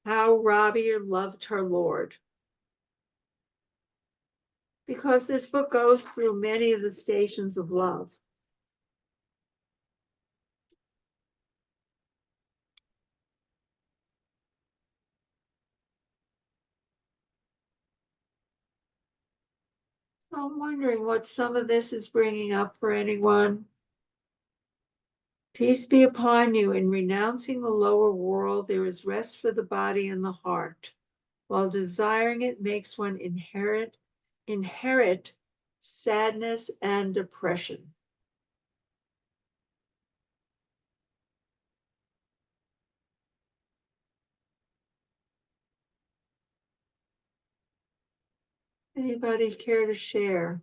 How Rabi'a Loved Her Lord. Because this book goes through many of the stations of love. I'm wondering what some of this is bringing up for anyone. Peace be upon you. In renouncing the lower world, there is rest for the body and the heart, while desiring it makes one inherit sadness and depression. Anybody care to share?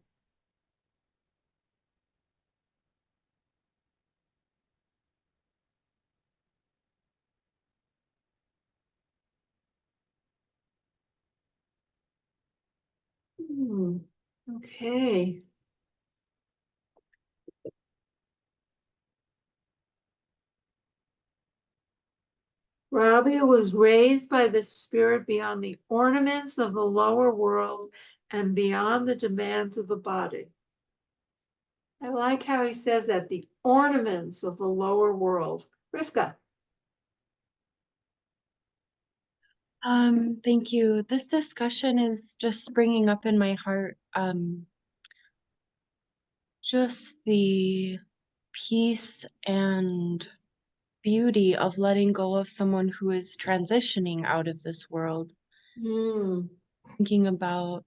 Okay. Rabi'a was raised by the spirit beyond the ornaments of the lower world and beyond the demands of the body. I like how he says that, the ornaments of the lower world. Rivka. Thank you. This discussion is just bringing up in my heart just the peace and beauty of letting go of someone who is transitioning out of this world. Thinking about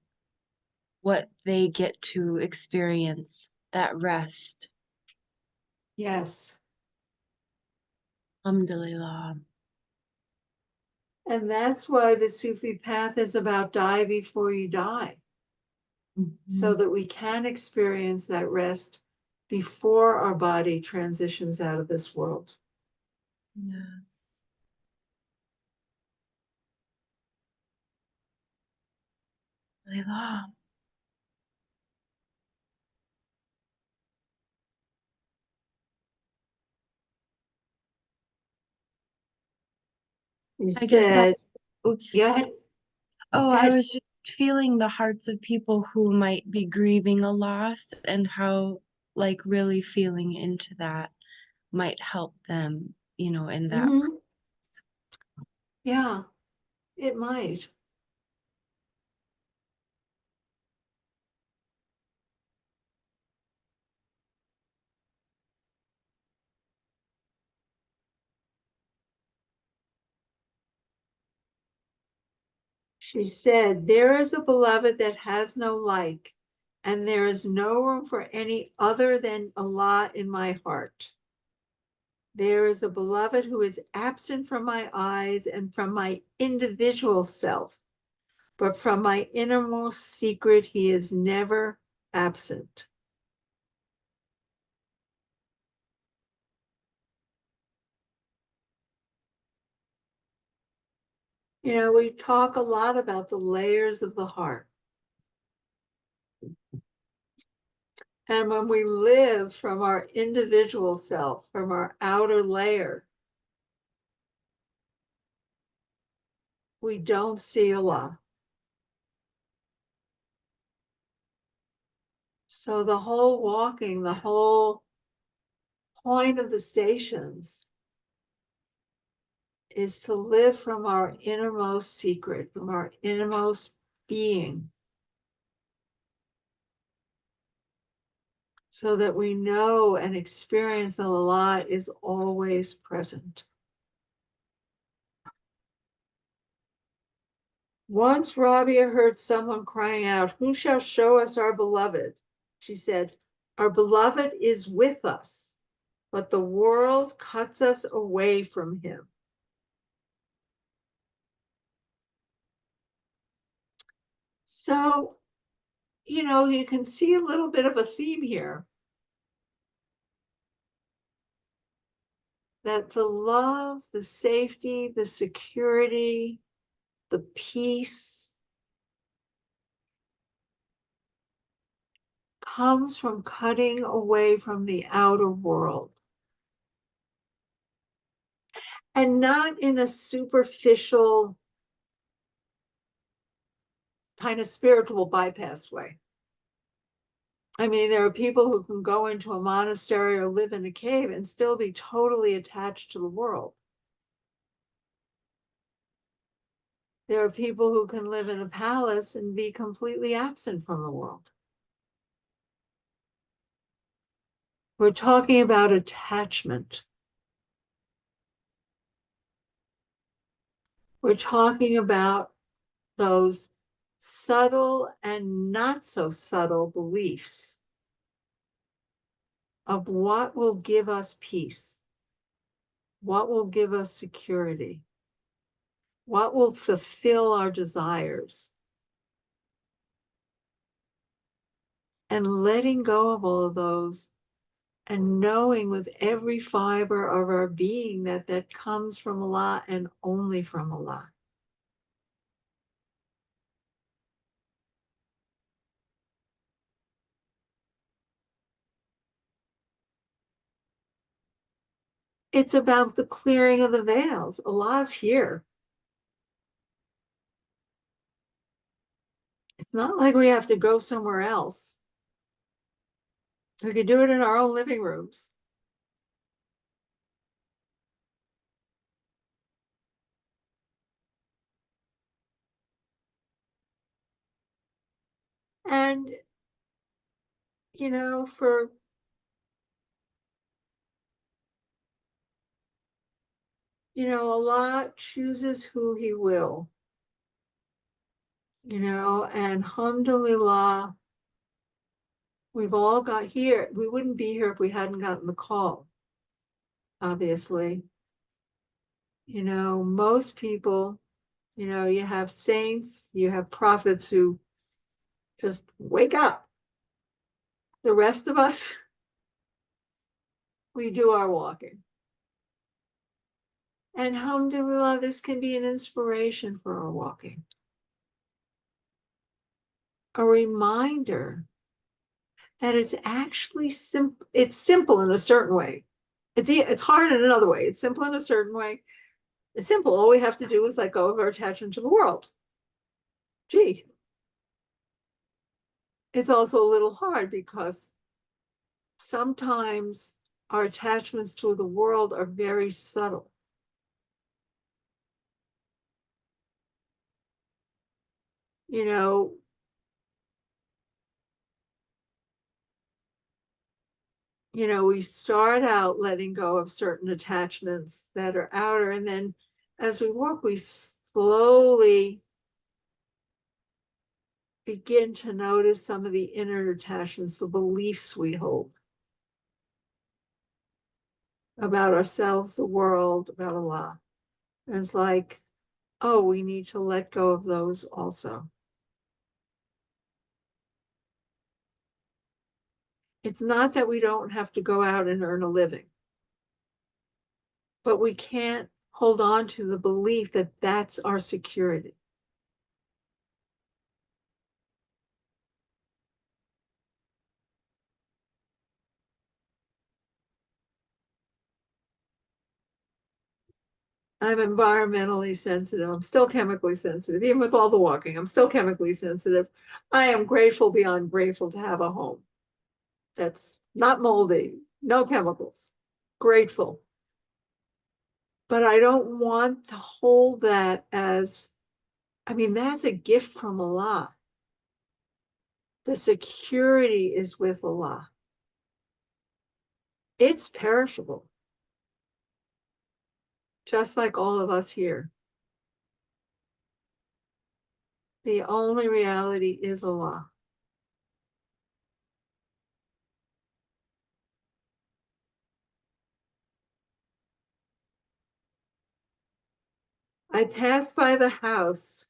what they get to experience, that rest. Yes. Alhamdulillah. And that's why the Sufi path is about die before you die, so that we can experience that rest before our body transitions out of this world. Yes. Allah. You I guess said, oops. go ahead. Oh, Go I ahead. was just feeling the hearts of people who might be grieving a loss and how, like, really feeling into that might help them, in that. Mhm. Yeah, it might. She said, there is a beloved that has no like, and there is no room for any other than Allah in my heart. There is a beloved who is absent from my eyes and from my individual self, but from my innermost secret, he is never absent. We talk a lot about the layers of the heart. And when we live from our individual self, from our outer layer, we don't see Allah. So the whole walking, the whole point of the stations is to live from our innermost secret, from our innermost being, so that we know and experience that Allah is always present. Once Rabi'a heard someone crying out, "Who shall show us our beloved?" She said, "Our beloved is with us, but the world cuts us away from him." So, you can see a little bit of a theme here. That the love, the safety, the security, the peace comes from cutting away from the outer world. And not in a superficial kind of spiritual bypass way. I mean, there are people who can go into a monastery or live in a cave and still be totally attached to the world. There are people who can live in a palace and be completely absent from the world. We're talking about attachment. We're talking about those subtle and not so subtle beliefs of what will give us peace, what will give us security, what will fulfill our desires. And letting go of all of those and knowing with every fiber of our being that that comes from Allah and only from Allah. It's about the clearing of the veils. Allah's here. It's not like we have to go somewhere else. We could do it in our own living rooms. And, for Allah chooses who he will, and alhamdulillah, we've all got here. We wouldn't be here if we hadn't gotten the call, obviously. Most people You know, you have saints, you have prophets who just wake up. The rest of us, we do our walking. And alhamdulillah, this can be an inspiration for our walking. A reminder that it's actually simple. It's simple in a certain way. It's hard in another way. It's simple in a certain way. It's simple. All we have to do is let go of our attachment to the world. Gee. It's also a little hard because sometimes our attachments to the world are very subtle. You know, we start out letting go of certain attachments that are outer, and then as we walk, we slowly begin to notice some of the inner attachments, the beliefs we hold about ourselves, the world, about Allah. And it's like, oh, we need to let go of those also. It's not that we don't have to go out and earn a living, but we can't hold on to the belief that that's our security. I'm environmentally sensitive. I'm still chemically sensitive. Even with all the walking, I'm still chemically sensitive. I am grateful beyond grateful to have a home that's not moldy, no chemicals. Grateful. But I don't want to hold that as, I mean, that's a gift from Allah. The security is with Allah. It's perishable. Just like all of us here. The only reality is Allah. I passed by the house,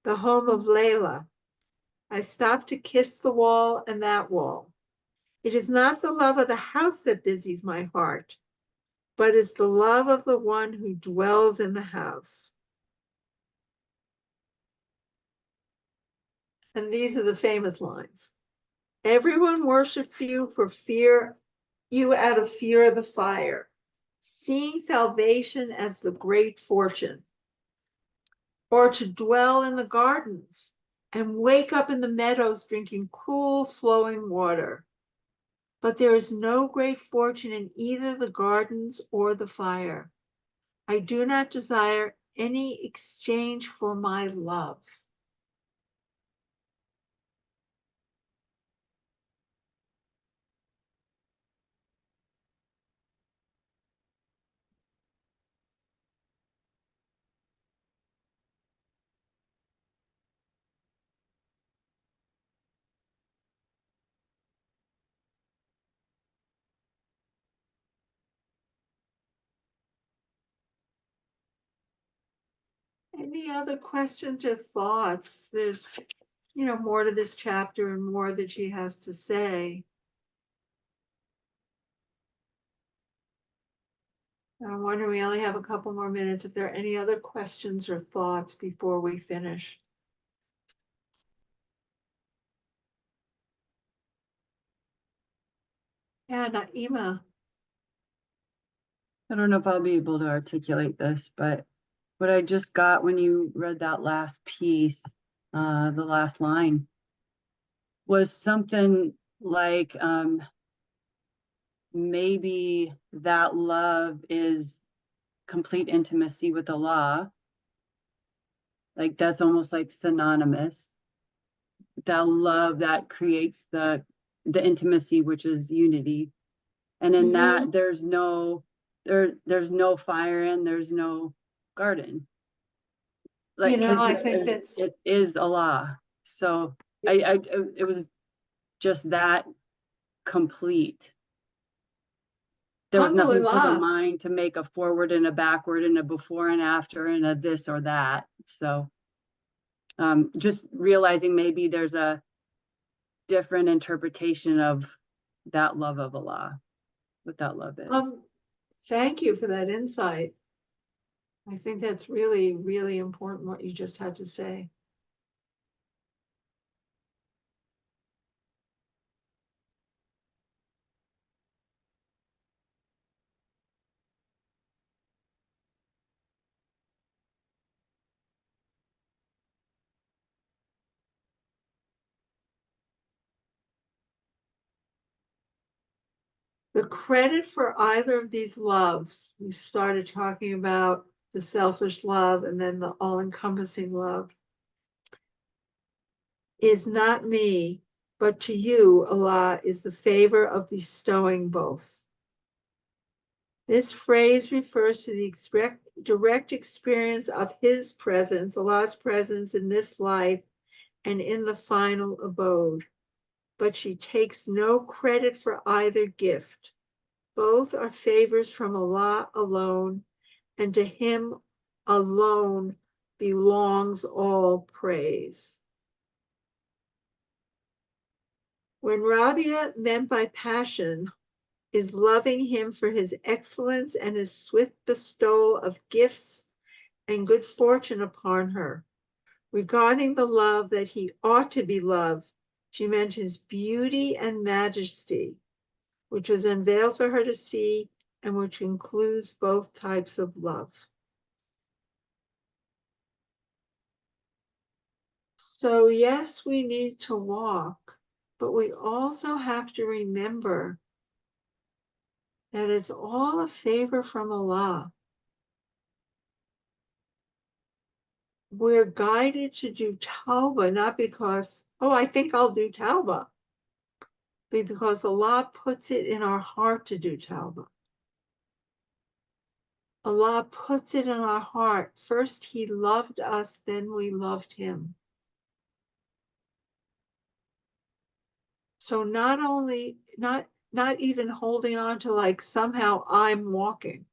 the home of Layla. I stopped to kiss the wall and that wall. It is not the love of the house that busies my heart, but is the love of the one who dwells in the house. And these are the famous lines. Everyone worships you for fear, you out of fear of the fire, seeing salvation as the great fortune, or to dwell in the gardens and wake up in the meadows drinking cool flowing water. But there is no great fortune in either the gardens or the fire. I do not desire any exchange for my love. Any other questions or thoughts? There's, more to this chapter and more that she has to say. I wonder, we only have a couple more minutes. If there are any other questions or thoughts before we finish. Yeah, Naima. I don't know if I'll be able to articulate this, but what I just got when you read that last piece, the last line, was something like maybe that love is complete intimacy with Allah. Like that's almost like synonymous. That love that creates the intimacy, which is unity. And in that there's no fire and there's no garden. Like I think it is Allah. So it was just that complete. there was nothing to the Alhamdulillah. mind to make a forward and a backward and a before and after and a this or that. So just realizing maybe there's a different interpretation of that love of Allah, what that love is. Thank you for that insight. I think that's really, really important what you just had to say. The credit for either of these loves, we started talking about the selfish love and then the all-encompassing love, is not me, but to you, Allah, is the favor of bestowing both. This phrase refers to the direct experience of His presence, Allah's presence in this life and in the final abode. But she takes no credit for either gift. Both are favors from Allah alone, and to Him alone belongs all praise. When Rabi'a meant by passion is loving him for his excellence and his swift bestowal of gifts and good fortune upon her, regarding the love that he ought to be loved, she meant his beauty and majesty, which was unveiled for her to see and which includes both types of love. So yes, we need to walk, but we also have to remember that it's all a favor from Allah. We're guided to do tawbah, not because, oh, I think I'll do tawbah, but because Allah puts it in our heart to do tawbah. Allah puts it in our heart. First, He loved us, then we loved Him. So not even holding on to like somehow I'm walking.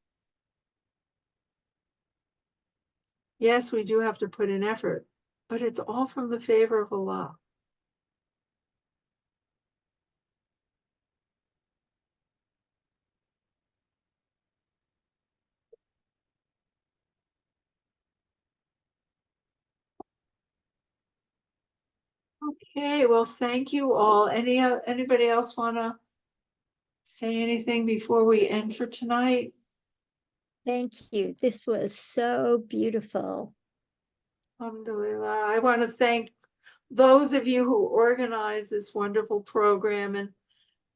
Yes, we do have to put in effort, but it's all from the favor of Allah. Okay, well, thank you all. Anybody else want to say anything before we end for tonight? Thank you. This was so beautiful. Alhamdulillah. I want to thank those of you who organized this wonderful program and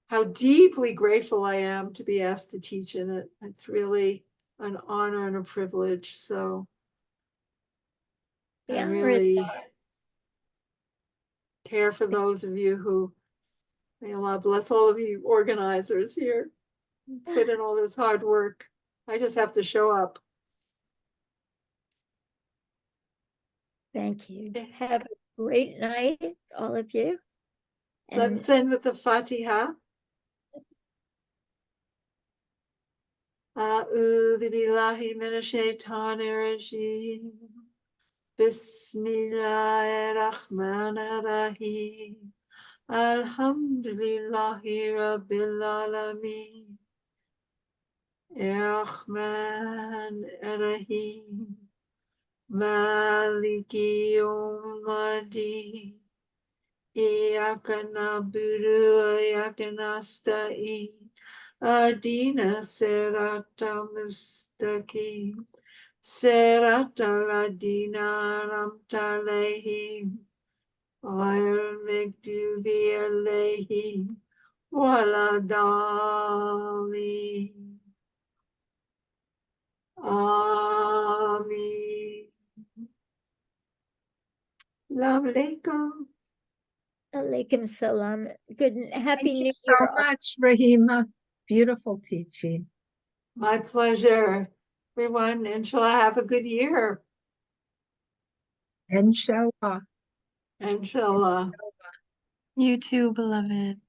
how deeply grateful I am to be asked to teach in it. It's really an honor and a privilege. So I really care for those of you who, may Allah bless all of you organizers here, put in all this hard work. I just have to show up. Thank you. Have a great night, all of you. Let's end with the Fatiha. A'udhu billahi minash shaitanir rajim. Bismillahir rahmanir rahim. Alhamdulillahi rabbil alamin. Rahman rahim. Maliki yawmiddin. Iyyaka na'budu wa iyyaka nasta'in. Adina sirata mustaqim. Sirata ladina an'amta alayhim. Ghayril maghdubi alayhim waladdallin. Ameen. Assalamu alaikum. Alaikum salam. Good, happy Thank New you so Year. much, Rahima. Beautiful teaching. My pleasure. Everyone, inshallah, have a good year. Inshallah. Inshallah. You too, beloved.